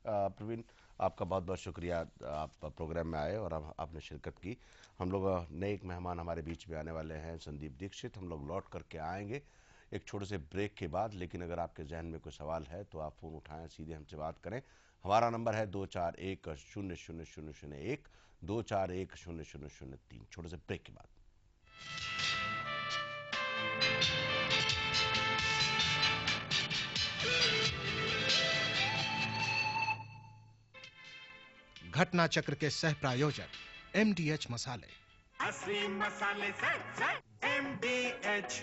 प्रवीण, आपका बहुत बहुत शुक्रिया, आप प्रोग्राम में आए और आपने शिरकत की। हम लोग नए एक मेहमान हमारे बीच में आने वाले हैं, संदीप दीक्षित। हम लोग लौट करके आएंगे एक छोटे से ब्रेक के बाद, लेकिन अगर आपके जहन में कोई सवाल है तो आप फ़ोन उठाएं, सीधे हमसे बात करें। हमारा नंबर है 241-0001, 241-0003। छोटे से ब्रेक के बाद। घटना चक्र के सह प्रायोजक MDH मसाले। असली मसाले सच MDH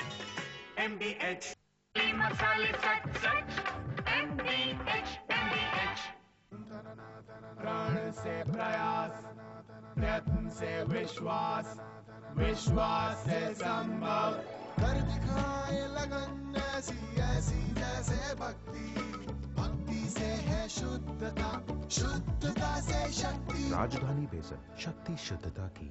मसाले सच MDH। प्राण से प्रयास, प्रयत्न से विश्वास, विश्वास से संभव, कर दिखाए लगन ऐसी जैसे भक्ति, भक्ति से है शुद्धता, शुद्धता से शक्ति। राजधानी बेसन, शक्ति शुद्धता की।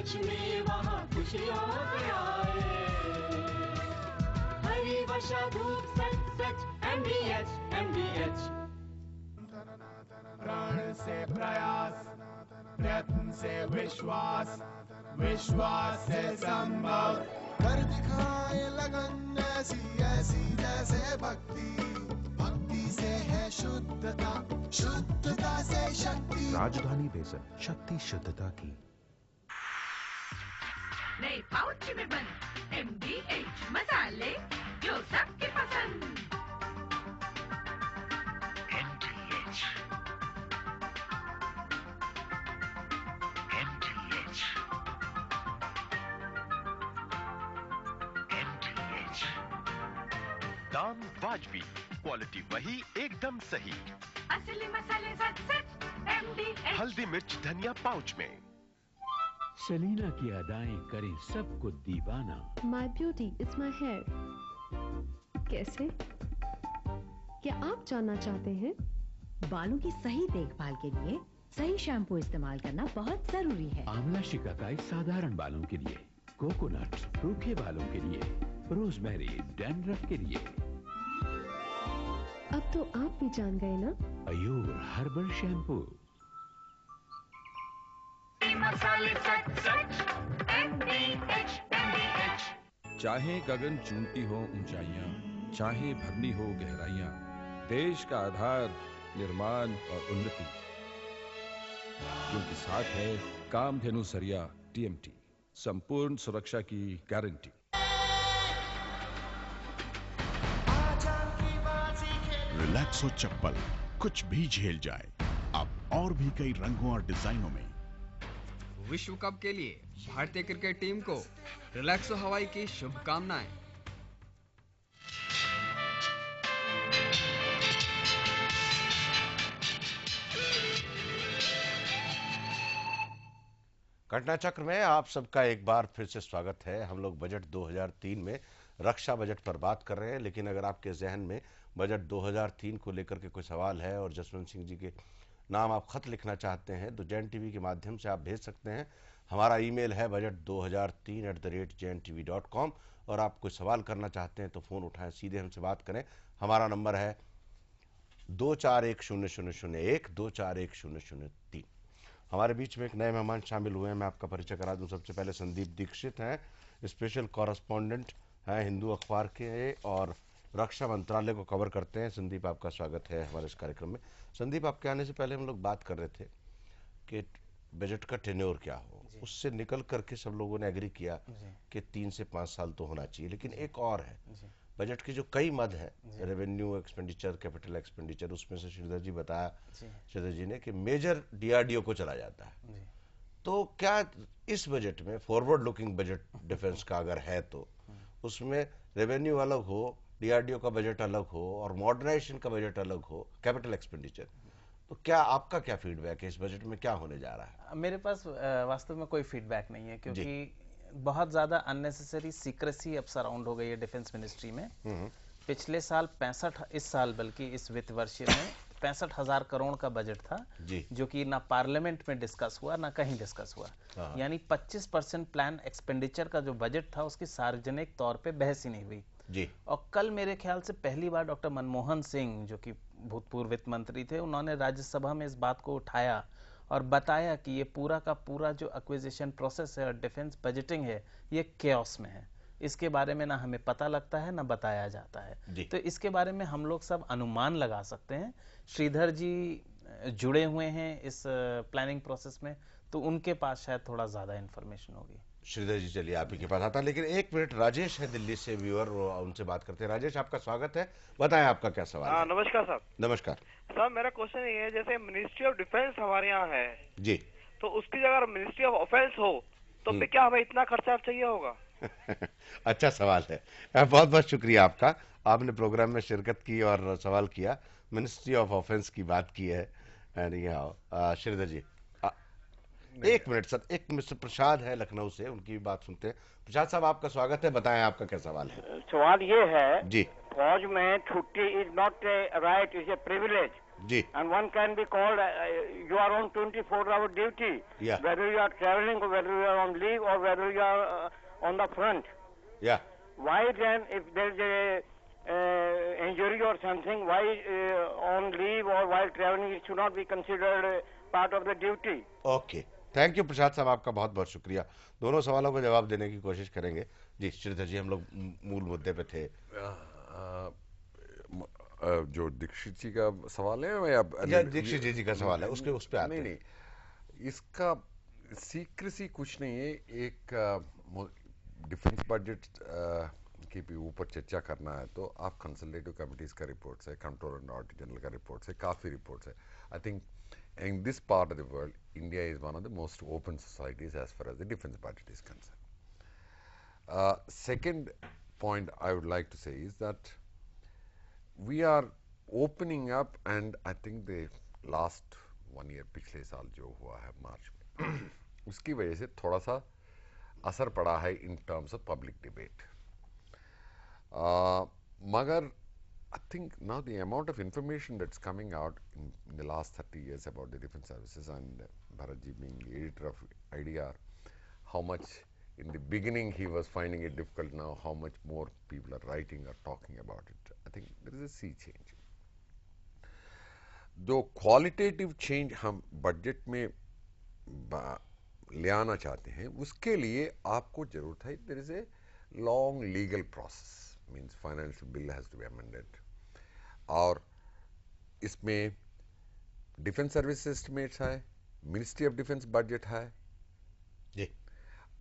सच में वहाँ खुशियों के आए। हरी वर्षा धूप सच सच MDH MDH। प्रण से प्रयास, प्रयत्न से विश्वास, विश्वास से संभव। कर दिखाए लगन ऐसी ऐसी जैसे भक्ति, भक्ति से है शुद्धता, शुद्धता से शक्ति। राजधानी बेसन, शक्ति शुद्धता की। नए पाउच में बने MDH मसाले जो सबके पसंद। MDH MDH MDH। दाम वाजबी, क्वालिटी वही, एकदम सही। असली मसाले सच सच MDH। हल्दी मिर्च धनिया पाउच में। सेलिना की अदाएं करें सबको दीवाना। My beauty is my hair। कैसे? क्या आप जानना चाहते हैं? बालों की सही देखभाल के लिए सही शैम्पू इस्तेमाल करना बहुत जरूरी है। आंवला शिकाकाई साधारण बालों के लिए, कोकोनट रूखे बालों के लिए, रोजमेरी डैंड्रफ के लिए। अब तो आप भी जान गए ना? Ayur herbal shampoo. मसाले सच सच MDH MDH। चाहे गगन चूमती हो ऊंचाइयां, चाहे भरनी हो गहराइयां, देश का आधार निर्माण और उन्नति, क्योंकि साथ है कामधेनु सरिया TMT, संपूर्ण सुरक्षा की गारंटी। रिलैक्सो चप्पल, कुछ भी झेल जाए। अब और भी कई रंगों और डिजाइनों में। विश्व कप के लिए भारतीय क्रिकेट टीम को रिलैक्सो हवाई की शुभकामनाएं। घटनाचक्र में आप सबका एक बार फिर से स्वागत है। हम लोग बजट 2003 में रक्षा बजट पर बात कर रहे हैं, लेकिन अगर आपके जहन में बजट 2003 को लेकर के कोई सवाल है और जसवंत सिंह जी के नाम आप खत लिखना चाहते हैं तो जैन टीवी के माध्यम से आप भेज सकते हैं। हमारा ईमेल है budget2003@jntv.com और आप कोई सवाल करना चाहते हैं तो फ़ोन उठाएं, सीधे हमसे बात करें। हमारा नंबर है 241001 241003। हमारे बीच में एक नए मेहमान शामिल हुए हैं, मैं आपका परिचय करा दूं। सबसे पहले संदीप दीक्षित हैं, स्पेशल कॉरेस्पॉन्डेंट हैं हिंदू अखबार के और रक्षा मंत्रालय को कवर करते हैं। संदीप, आपका स्वागत है हमारे इस कार्यक्रम में। संदीप, आपके आने से पहले हम लोग बात कर रहे थे कि बजट का टेन्योर क्या हो, उससे निकल करके सब लोगों ने एग्री किया कि 3 से 5 साल तो होना चाहिए। लेकिन एक और है, बजट के जो कई मद है, रेवेन्यू एक्सपेंडिचर, कैपिटल एक्सपेंडिचर, उसमें से श्रीधर जी बताया, श्रीधर जी ने, कि मेजर DRDO को चला जाता है। तो क्या इस बजट में फॉरवर्ड लुकिंग बजट डिफेंस का अगर है तो उसमें रेवेन्यू अलग हो, DRDO का बजट अलग हो और मॉडर्नाइजेशन का बजट अलग हो, कैपिटल एक्सपेंडिचर, तो क्या आपका क्या फीडबैक है इस बजट में, क्या होने जा रहा है? मेरे पास वास्तव में कोई फीडबैक नहीं है, क्योंकि बहुत ज्यादा अननेसेसरी सीक्रेसी अब सराउंड हो गई है डिफेंस मिनिस्ट्री में। पिछले साल 65, इस साल बल्कि इस वित्त वर्ष में 65,000 करोड़ का बजट था, जो कि ना पार्लियामेंट में डिस्कस हुआ ना कहीं डिस्कस हुआ। यानी 25% प्लान एक्सपेंडिचर का जो बजट था उसकी सार्वजनिक तौर पे बहस ही नहीं हुई। और कल मेरे ख्याल से पहली बार डॉक्टर मनमोहन सिंह, जो कि भूतपूर्व वित्त मंत्री थे, उन्होंने राज्यसभा में इस बात को उठाया और बताया कि ये पूरा का पूरा जो एक्विजिशन प्रोसेस है और डिफेंस बजटिंग है, ये केओस में है। इसके बारे में ना हमें पता लगता है ना बताया जाता है। तो इसके बारे में हम लोग सब अनुमान लगा सकते हैं। श्रीधर जी जुड़े हुए हैं इस प्लानिंग प्रोसेस में, तो उनके पास शायद थोड़ा ज्यादा इन्फॉर्मेशन होगी। श्रीधर जी, चलिए आप ही के पास आता है, लेकिन एक मिनट, राजेश है दिल्ली से व्यूअर, उनसे बात करते हैं। राजेश, आपका स्वागत है, बताएं आपका क्या सवाल है? नमस्कार सर। नमस्कार सर, मेरा क्वेश्चन ये है, जैसे मिनिस्ट्री ऑफ डिफेंस हमारे यहाँ है जी, तो उसकी जगह मिनिस्ट्री ऑफ ऑफेंस हो तो क्या हमें इतना खर्चा चाहिए होगा? अच्छा सवाल है, बहुत बहुत शुक्रिया आपका, आपने प्रोग्राम में शिरकत की और सवाल किया, मिनिस्ट्री ऑफ ऑफेंस की बात की है। श्रीधर जी, एक मिनट सर, एक मिस्टर प्रसाद है लखनऊ से, उनकी बात सुनते हैं। प्रसाद साहब, आपका स्वागत है, बताएं आपका क्या सवाल है? सवाल ये है जी, फौज में छुट्टी is not a right, is a privilege. जी. And one can be called, you are on 24-hour duty. Yeah. Whether you are traveling or whether you are on leave or whether you are on the front. Yeah. Why then, if there is a injury or something, why on leave or while traveling it should not be considered part of the duty? Okay, thank you Prasad साहब, आपका बहुत बहुत शुक्रिया। दोनों सवालों का जवाब देने की कोशिश करेंगे। जी श्रीधर जी, हम लोग मूल मुद्दे पे थे। जो दीक्षित जी का सवाल है या दीक्षित जी का सवाल है, उसके उस पे आते हैं। नहीं, इसका सीक्रेसी कुछ नहीं है। एक डिफेंस बजट के भी ऊपर चर्चा करना है तो आप कंसल्टेटिव कमिटीज का रिपोर्ट्स है, कंट्रोलर एंड ऑडिटर जनरल का रिपोर्ट्स है, काफ़ी रिपोर्ट्स है। I think in this part of the world, India is one of the most open societies as far as the defense budget is concerned. Second point I would like to say is that we are opening up, and I think the last 1 year, पिछले साल जो हुआ है मार्च में, उसकी वजह से थोड़ा सा असर पड़ा है in terms of public debate. मगर I think now the amount of information that's coming out in the last 30 years about the defense services, and Bharatji being the editor of IDR, how much in the beginning he was finding it difficult, now how much more people are writing or talking about it. I think there is a sea change. जो qualitative change हम budget में ले आना चाहते हैं, उसके लिए आपको जरूरत है, there is a long legal process, means financial bill has to be amended. और इसमें डिफेंस सर्विस एस्टिमेट्स है, मिनिस्ट्री ऑफ डिफेंस बजट है जी,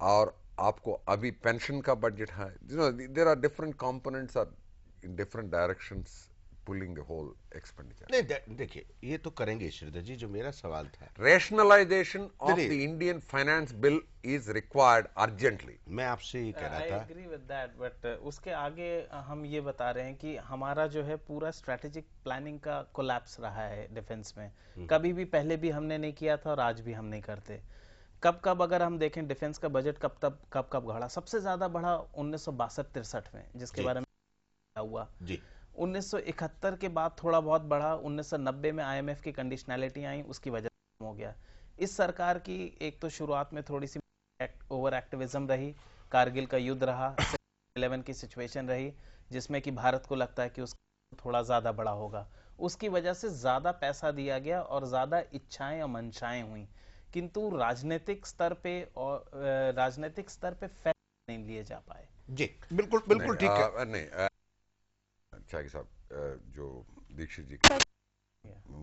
और आपको अभी पेंशन का बजट है. You know there are different components are in different directions pulling the whole expenditure. नहीं देखिए, ये तो करेंगे श्रीधर जी। जो मेरा सवाल था, rationalisation of the Indian finance bill is required urgently. मैं आपसे ये कह रहा था, I agree with that, but उसके आगे हम ये बता रहे हैं कि हमारा जो है पूरा स्ट्रेटेजिक प्लानिंग का कोलैप्स रहा है डिफेंस में. कभी भी पहले भी हमने नहीं किया था और आज भी हम नहीं करते. कब अगर हम देखें डिफेंस का बजट कब बढ़ा, सबसे ज्यादा बढ़ा 1962-63 में, जिसके बारे में हुआ जी. 1971 के बाद थोड़ा बहुत बढ़ा, 1990 में IMF की कंडीशनैलिटी आई, उसकी वजह से हो गया. इस सरकार की एक तो शुरुआत में थोड़ी सी ओवर एक्टिविज्म रही, कारगिल का युद्ध रहा, 11 की सिचुएशन रही, जिसमें कि भारत को लगता है कि उसका थोड़ा ज्यादा बड़ा होगा. उसकी वजह से ज्यादा पैसा दिया गया और ज्यादा इच्छाएं और मंशाएं हुई, किंतु राजनीतिक स्तर पे फैसले नहीं लिए जा पाए. जी बिल्कुल ठीक है. नहीं चाकी साहब, जो दीक्षित जी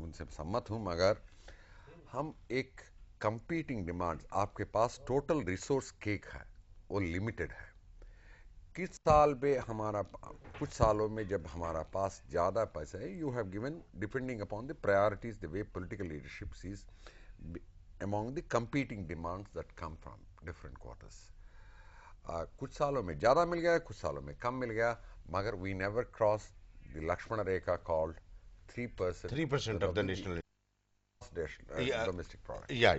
उनसे सम्मत हूं, मगर हम एक कंपीटिंग डिमांड्स, आपके पास टोटल रिसोर्स केक है, वो लिमिटेड है. किस साल पे हमारा, कुछ सालों में जब हमारा पास ज़्यादा पैसा है, you have given depending upon the priorities the way political leadership sees among the competing demands that come from different quarters. कुछ सालों में ज़्यादा मिल गया, कुछ सालों में कम मिल गया, मगर we never crossed the Lakshmana Rekha called 3% of the national domestic product. या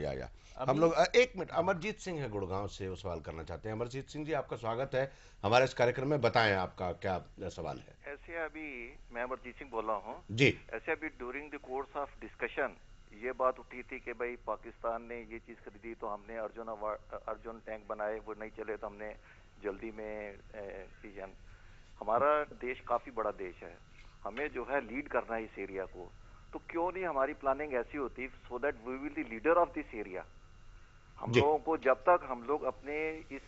हम लोग एक मिनट, अमरजीत सिंह है गुड़गांव से, वो सवाल करना चाहते हैं. अमरजीत सिंह जी, आपका स्वागत है हमारे इस कार्यक्रम में. बताएं आपका क्या सवाल है. ऐसे अभी मैं अमरजीत सिंह बोल रहा हूँ जी. ऐसे अभी during the course of discussion ये बात उठी थी कि भाई पाकिस्तान ने ये चीज खरीदी तो हमने अर्जुन टैंक बनाए, वो नहीं चले तो हमने जल्दी में हमारा देश काफी बड़ा देश है, हमें जो है लीड करना है इस एरिया को, तो क्यों नहीं हमारी प्लानिंग ऐसी होती so that we will the leader of this area. हम लोगों को जब तक हम लोग अपने इस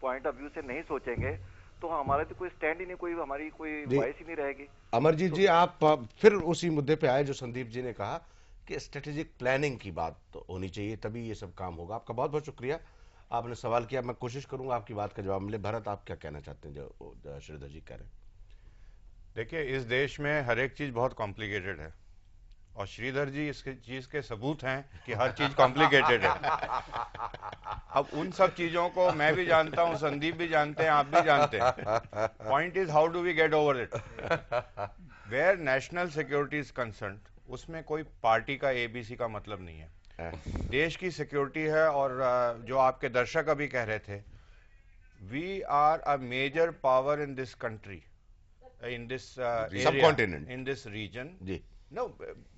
पॉइंट ऑफ व्यू से नहीं सोचेंगे तो हमारे तो कोई स्टैंड ही नहीं, कोई हमारी कोई वॉइस ही नहीं रहेगी. अमरजीत जी, आप फिर उसी मुद्दे पे आए जो संदीप जी ने कहा कि स्ट्रेटेजिक प्लानिंग की बात तो होनी चाहिए, तभी ये सब काम होगा. आपका बहुत बहुत शुक्रिया, आपने सवाल किया. मैं कोशिश करूंगा आपकी बात का जवाब मिले. भरत, आप क्या कहना चाहते हैं जो श्रीधर जी कह रहे हैं? देखिए, इस देश में हर एक चीज बहुत कॉम्प्लिकेटेड है और श्रीधर जी इसके चीज के सबूत हैं कि हर चीज कॉम्प्लिकेटेड है. अब उन सब चीजों को मैं भी जानता हूं, संदीप भी जानते हैं, आप भी जानते हैं. Point is how do we get over it. Where national security is concerned, उसमें कोई पार्टी का ABC का मतलब नहीं है. देश की सिक्योरिटी है. और जो आपके दर्शक अभी कह रहे थे, we are a major power in this country, in this subcontinent, in this region. जी. नो,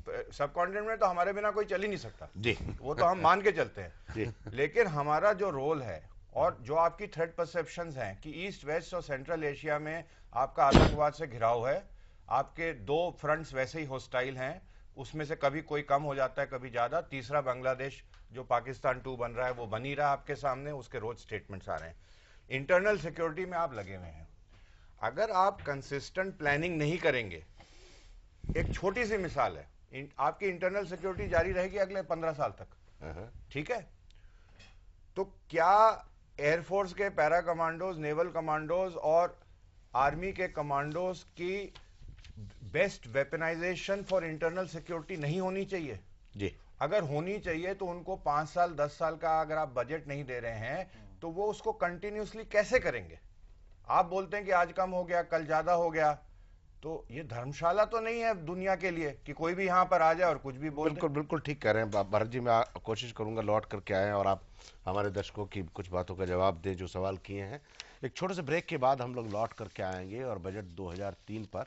सब कॉन्टिनेंट में तो हमारे बिना कोई चल ही नहीं सकता जी, वो तो हम मान के चलते हैं जी। लेकिन हमारा जो रोल है और जो आपकी थ्रेट परसेप्शंस हैं कि ईस्ट वेस्ट और सेंट्रल एशिया में आपका आतंकवाद से घिराव है, आपके दो फ्रंट्स वैसे ही हॉस्टाइल हैं, उसमें से कभी कोई कम हो जाता है कभी ज्यादा, तीसरा बांग्लादेश जो पाकिस्तान 2 बन रहा है वो बन ही रहा है आपके सामने, उसके रोज स्टेटमेंट्स आ रहे हैं। इंटरनल सिक्योरिटी में आप लगे हुए हैं, अगर आप कंसिस्टेंट प्लानिंग नहीं करेंगे, एक छोटी सी मिसाल है, आपकी इंटरनल सिक्योरिटी जारी रहेगी अगले 15 साल तक, ठीक है? तो क्या एयरफोर्स के पैरा कमांडोज, नेवल कमांडोज और आर्मी के कमांडोज की best weaponisation for internal security नहीं होनी चाहिए? जी। अगर होनी चाहिए तो उनको 5 साल 10 साल का अगर आप बजट नहीं दे रहे हैं तो वो उसको कंटिन्यूसली कैसे करेंगे? आप बोलते हैं कि आज कम हो गया, कल ज्यादा हो गया, तो ये धर्मशाला तो नहीं है दुनिया के लिए कि कोई भी यहाँ पर आ जाए और कुछ भी बोल बिल्कुल बिल्कुल ठीक कह रहे हैं भरत जी। मैं कोशिश करूंगा लौट करके आए और आप हमारे दर्शकों की कुछ बातों का जवाब दें जो सवाल किए हैं। एक छोटे से ब्रेक के बाद हम लोग लौट करके आएंगे और बजट 2003 पर,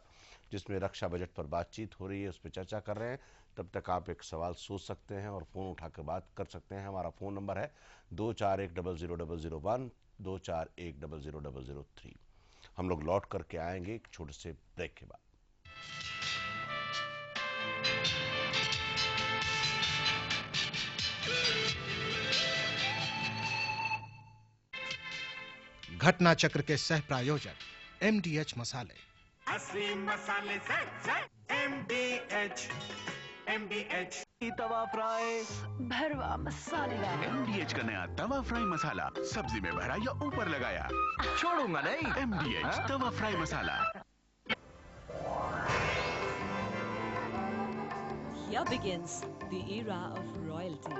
जिसमें रक्षा बजट पर बातचीत हो रही है, उस पर चर्चा कर रहे हैं। तब तक आप एक सवाल सोच सकते हैं और फ़ोन उठाकर बात कर सकते हैं। हमारा फ़ोन नंबर है 24100001, 24100003। हम लोग लौट करके आएंगे एक छोटे से ब्रेक के बाद। घटना चक्र के सह प्रायोजक MDH मसाले। असली मसाले से MDH तवा फ्राई भरवा मसाला। MDH का नया तवा फ्राई मसाला, सब्जी में भरा या ऊपर लगाया, छोड़ूंगा नहीं। MDH Tawa fry masala. Here begins the era of royalty.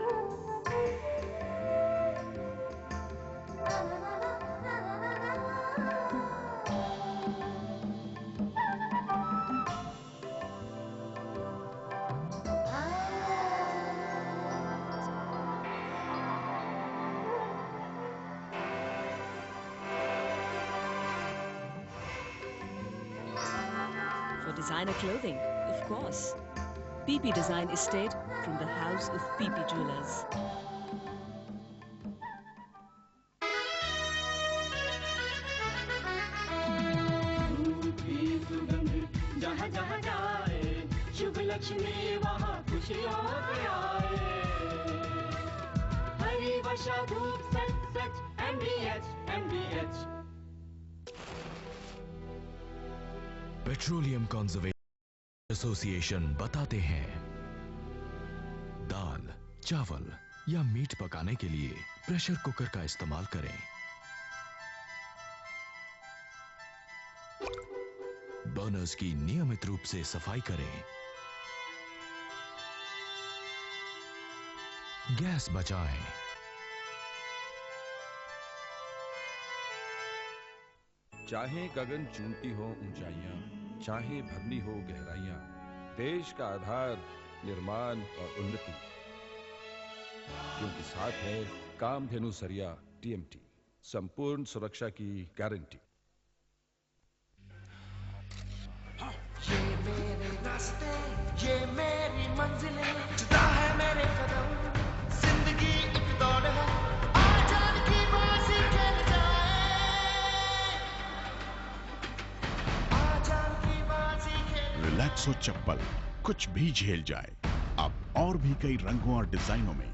For designer clothing, of course. PP Design Estate from the house of PP Jewelers. जहाँ जहाँ जाए शुभ लक्ष्मी वहाँ खुशियों के आए। हरी वर्षा धूप सच सच MDH। पेट्रोलियम कंजर्वेशन एसोसिएशन बताते हैं, दाल, चावल या मीट पकाने के लिए प्रेशर कुकर का इस्तेमाल करें। बर्नर्स की नियमित रूप से सफाई करें। गैस बचाएं। चाहे गगन चूमती हो ऊंचाइयां, चाहे भरनी हो गहराइयां, देश का आधार निर्माण और उन्नति, क्योंकि साथ है कामधेनु सरिया TMT, संपूर्ण सुरक्षा की गारंटी। ये मेरे रास्ते, ये मेरी मंजिलें, जुदा है मेरे कदम, जिंदगी एक दौड़ है, आजाद की बाजी खेल जाए, आजाद की बाजी खेल। रिलैक्सो चप्पल, कुछ भी झेल जाए। अब और भी कई रंगों और डिजाइनों में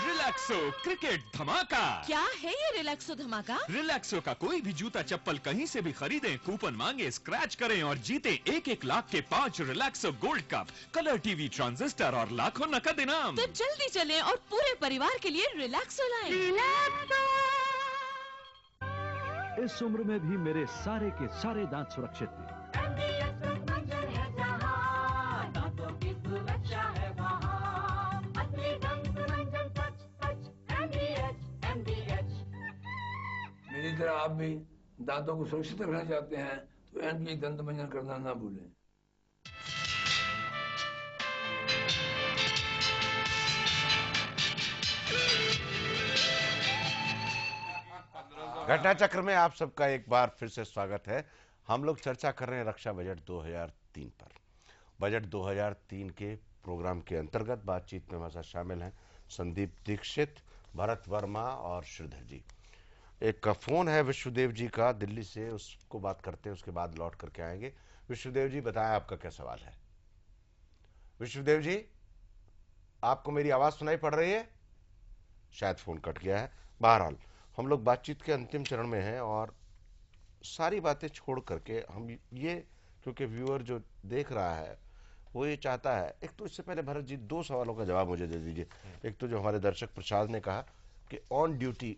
रिलैक्सो क्रिकेट धमाका। क्या है ये रिलैक्सो धमाका? रिलैक्सो का कोई भी जूता चप्पल कहीं से भी खरीदें, कूपन मांगे, स्क्रैच करें और जीते 1-1 लाख के 5 Relaxo gold cup, colour TV, transistor और लाखों नकद इनाम। तो जल्दी चलें और पूरे परिवार के लिए रिलैक्सो लाएं। इस उम्र में भी मेरे सारे के सारे दांत सुरक्षित थे। मेरी तरह आप भी दांतों को सुरक्षित रखना चाहते हैं तो MDH दंत मंजन करना ना भूलें। घटना चक्र में आप सबका एक बार फिर से स्वागत है। हम लोग चर्चा कर रहे हैं रक्षा बजट 2003 पर। बजट 2003 के प्रोग्राम के अंतर्गत बातचीत में हमारे साथ शामिल हैं संदीप दीक्षित, भरत वर्मा और श्रीधर जी। एक फ़ोन है विश्वदेव जी का दिल्ली से, उसको बात करते हैं, उसके बाद लौट करके आएंगे। विश्वदेव जी बताएं आपका क्या सवाल है। विश्वदेव जी, आपको मेरी आवाज़ सुनाई पड़ रही है? शायद फ़ोन कट गया है। बहरहाल हम लोग बातचीत के अंतिम चरण में हैं और सारी बातें छोड़ करके हम ये, क्योंकि व्यूअर जो देख रहा है वो ये चाहता है, एक तो इससे पहले भरत जी 2 सवालों का जवाब मुझे दे दीजिए। एक तो जो हमारे दर्शक प्रसाद ने कहा कि ऑन ड्यूटी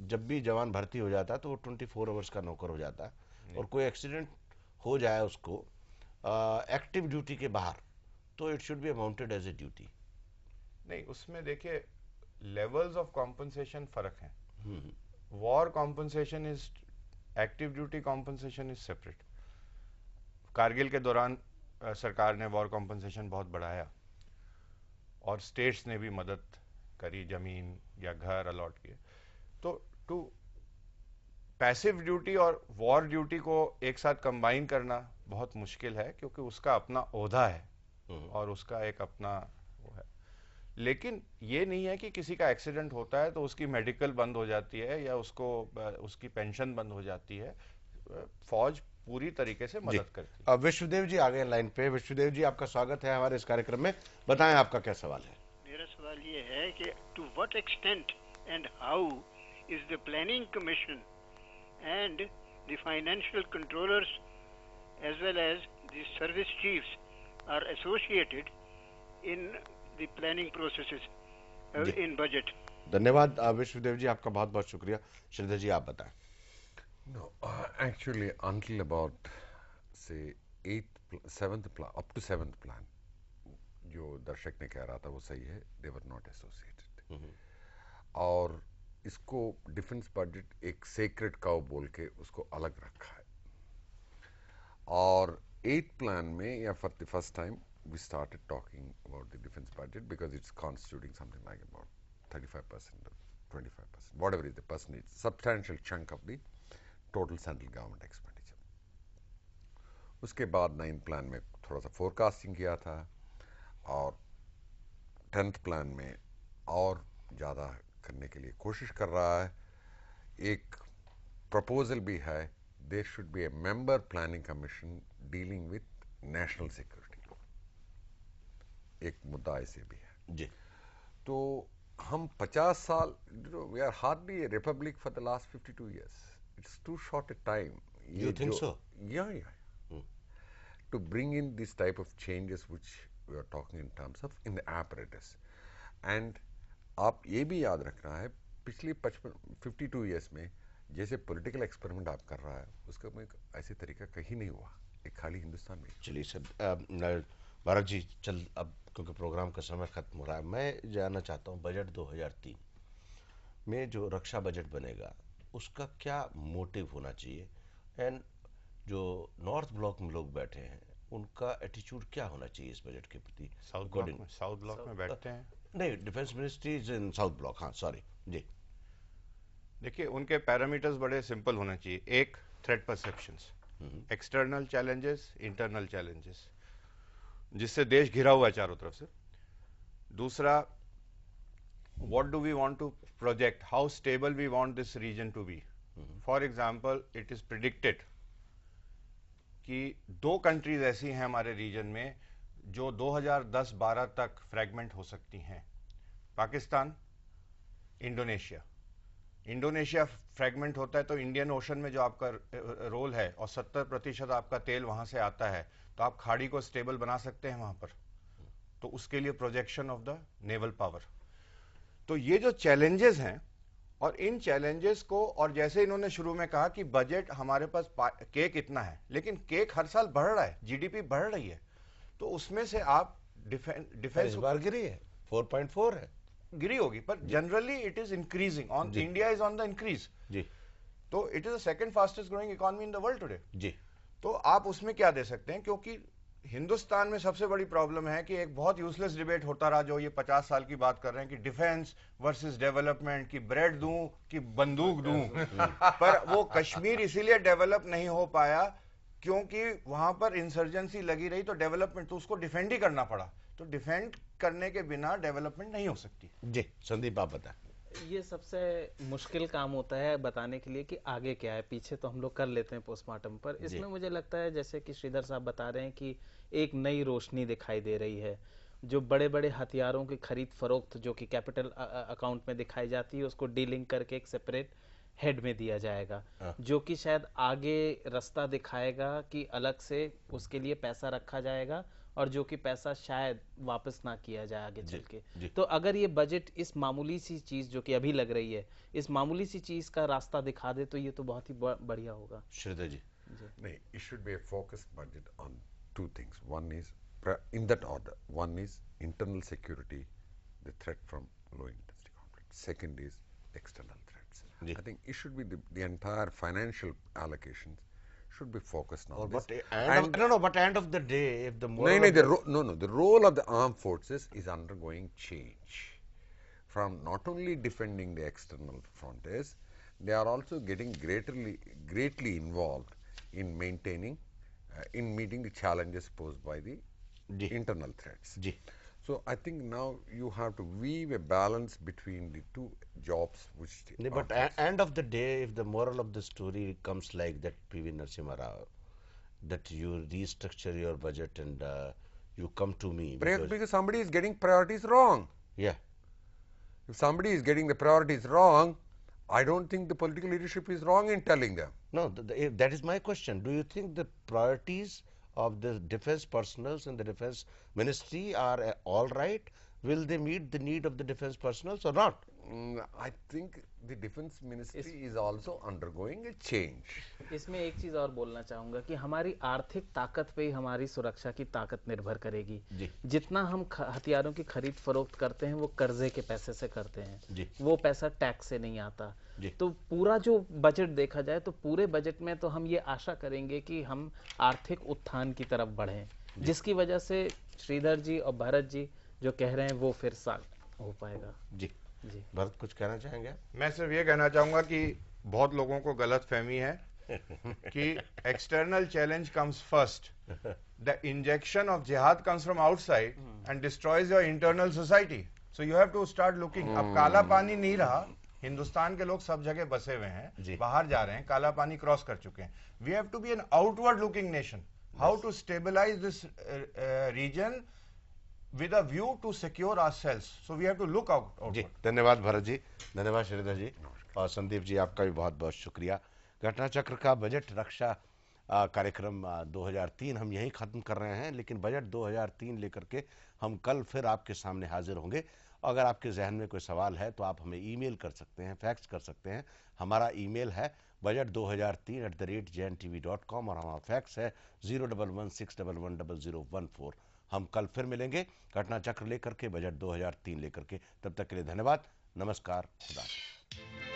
जब भी जवान भर्ती हो जाता है तो वो 24 आवर्स का नौकर हो जाता है, और कोई एक्सीडेंट हो जाए उसको एक्टिव ड्यूटी के बाहर, तो it should be amounted as a duty. नहीं, उसमें देखिए लेवल्स ऑफ कॉम्पनसेशन फर्क है। War compensation is, active duty compensation is separate. Kargil के दौरान सरकार ने वॉर कॉम्पनसेशन बहुत बढ़ाया और स्टेट्स ने भी मदद करी, जमीन या घर अलॉट किए। तो टू पैसिव ड्यूटी और वॉर ड्यूटी को एक साथ कंबाइन करना बहुत मुश्किल है, क्योंकि उसका अपना ओहदा है और उसका एक अपना वो है। लेकिन ये नहीं है कि किसी का एक्सीडेंट होता है तो उसकी मेडिकल बंद हो जाती है या उसको उसकी पेंशन बंद हो जाती है। फौज पूरी तरीके से मदद करती है। अब विश्वदेव जी आ गए लाइन पे। विश्वदेव जी, आपका स्वागत है हमारे इस कार्यक्रम में। बताएं आपका क्या सवाल है। मेरा सवाल ये है कि to what extent and how is the planning commission and the financial controllers as well as the service chiefs are associated in the planning processes in budget. धन्यवाद विश्वदेव जी, आपका बहुत बहुत शुक्रिया। श्रीधर जी, आप बताएं। No, actually, until about say 7th plan, up to 7th plan, जो दर्शक ने कह रहा था वो सही है, they were not associated. और इसको डिफेंस बजट एक सेक्रेट काउ बोल के उसको अलग रखा है। और 8th plan में या for the first time we started talking about the defense budget because it's constituting something like about 35% or 25%, whatever is the percentage, substantial chunk of the total central government expenditure. उसके बाद 9th plan में थोड़ा सा फोरकास्टिंग किया था और 10th plan में और ज़्यादा करने के लिए कोशिश कर रहा है। एक प्रपोजल भी है, there should be a member planning commission dealing with national security. एक मुद्दा ऐसे भी है जी। तो हम 50 साल, we are hardly a republic for the last 52 years. It's too short a time. You think so? Yeah. To bring in this type of changes which we are talking in terms of in the apparatus. And आप ये भी याद रखना है, पिछले 52 years में जैसे पॉलिटिकल एक्सपेरिमेंट आप कर रहा है, उसका कोई ऐसे तरीका कहीं नहीं हुआ, एक खाली हिंदुस्तान में। चलिए सर, भारत जी, चल अब क्योंकि प्रोग्राम का समय खत्म हो रहा है, मैं जानना चाहता हूँ बजट 2003 में जो रक्षा बजट बनेगा उसका क्या मोटिव होना चाहिए, एंड जो नॉर्थ ब्लॉक में लोग बैठे हैं उनका एटीट्यूड क्या होना चाहिए इस बजट के प्रति। साउथ ब्लॉक में बैठते हैं? नहीं, defence ministry is in south block. हाँ, सॉरी जी। देखिए, उनके पैरामीटर्स बड़े सिंपल होने चाहिए। एक, threat perceptions, external challenges, internal challenges, जिससे देश घिरा हुआ है चारों तरफ से। दूसरा, what do we want to project, how stable we want this region to be. For example, it is predicted कि 2 कंट्रीज ऐसी हैं हमारे रीजन में जो 2010-12 तक फ्रैगमेंट हो सकती हैं, पाकिस्तान, इंडोनेशिया। इंडोनेशिया फ्रैगमेंट होता है तो इंडियन ओशन में जो आपका रोल है और 70% आपका तेल वहां से आता है, तो आप खाड़ी को स्टेबल बना सकते हैं वहां पर। तो उसके लिए projection of the naval power. तो ये जो चैलेंजेस हैं, और इन चैलेंजेस को, और जैसे इन्होंने शुरू में कहा कि बजट हमारे पास केक इतना है, लेकिन केक हर साल बढ़ रहा है, जीडीपी बढ़ रही है, तो उसमें से आप डिफेंस बार गिरी है, 4.4 है, गिरी होगी, पर generally it is increasing, on India is on the increase जी। तो it is the second fastest growing economy in the world today जी। तो आप उसमें क्या दे सकते हैं, क्योंकि हिंदुस्तान में सबसे बड़ी प्रॉब्लम है कि एक बहुत यूजलेस डिबेट होता रहा, जो ये 50 साल की बात कर रहे हैं कि डिफेंस वर्सेस डेवलपमेंट, की ब्रेड दूं कि बंदूक दूं। पर वो कश्मीर इसीलिए डेवलप नहीं हो पाया क्योंकि वहां पर इंसर्जेंसी लगी रही तो डेवलपमेंट, तो उसको डिफेंड ही करना पड़ा। तो डिफेंड करने के बिना डेवलपमेंट नहीं हो सकती। जी संदीप आप बताएं। ये सबसे मुश्किल काम होता है बताने के लिए कि आगे क्या है, पीछे तो हम लोग कर लेते हैं पोस्टमार्टम पर। इसमें मुझे लगता है जैसे कि श्रीधर साहब बता रहे हैं कि एक नई रोशनी दिखाई दे रही है। जो बड़े बड़े हथियारों की खरीद फरोख्त जो कि कैपिटल अकाउंट में दिखाई जाती है, उसको डीलिंक करके एक सेपरेट हेड में दिया जाएगा, जो कि शायद आगे रास्ता दिखाएगा कि अलग से उसके लिए पैसा रखा जाएगा और जो कि पैसा शायद वापस ना किया जाए आगे चल के। तो अगर ये बजट इस मामूली सी चीज जो कि अभी लग रही है, इस मामूली सी चीज का रास्ता दिखा दे तो ये तो बहुत ही बढ़िया होगा। श्रीधर जी। नहीं, it should be a focused budget on two things. One is, in that order, one is internal security, the threat from low intensity conflict. Second is external threats. I think it should be the entire financial allocations should be focused on this. But end of the day, if the moral the role of the armed forces is undergoing change. From not only defending the external frontiers, they are also getting greatly involved in maintaining, in meeting the challenges posed by the internal threats. So I think now you have to weave a balance between the two jobs which. But end of the day, if the moral of the story comes like that, P.V. Narasimha Rao, that you restructure your budget and you come to me because somebody is getting priorities wrong. Yeah. If somebody is getting the priorities wrong, I don't think the political leadership is wrong in telling them. No, that is my question. Do you think the priorities of the defense personnel and the defense ministry are all right? Will they meet the need of the defense personnel or not? I think the defense ministry is also undergoing a change. इसमें एक चीज और बोलना चाहूंगा कि हमारी आर्थिक ताकत पे ही हमारी सुरक्षा की ताकत निर्भर करेगी। जितना हम हथियारों की खरीद फरोख्त करते हैं वो कर्जे के पैसे से करते हैं, वो पैसा टैक्स से नहीं आता। तो पूरा जो बजट देखा जाए तो पूरे बजट में तो हम ये आशा करेंगे कि हम आर्थिक उत्थान की तरफ बढ़ें, जिसकी वजह से श्रीधर जी और भरत जी जो कह रहे हैं वो फिर साथ हो पाएगा। जी भरत कुछ कहना चाहेंगे? मैं सिर्फ ये कहना चाहूंगा कि बहुत लोगों को गलत फहमी है कि external challenge comes first, the injection of जिहाद comes from outside and destroys your internal society. So you have to start looking. अब काला पानी नहीं रहा, हिंदुस्तान के लोग सब जगह बसे हुए हैं, बाहर जा रहे हैं, काला पानी क्रॉस कर चुके हैं। We have to be an outward looking nation. How to stabilise this region with a view to secure ourselves, so we have to look out. जी धन्यवाद भरत जी, धन्यवाद श्रीधर जी और संदीप जी, आपका भी बहुत बहुत शुक्रिया। घटना चक्र का बजट रक्षा कार्यक्रम 2003 हम यहीं ख़त्म कर रहे हैं, लेकिन बजट 2003 लेकर के हम कल फिर आपके सामने हाजिर होंगे। अगर आपके जहन में कोई सवाल है तो आप हमें ईमेल कर सकते हैं, फैक्स कर सकते हैं। हमारा ईमेल है budget2003@jntv.com और हमारा फैक्स है 01161110014। हम कल फिर मिलेंगे घटना चक्र लेकर के, बजट 2003 लेकर के। तब तक के लिए धन्यवाद, नमस्कार, खुदा हाफिज़।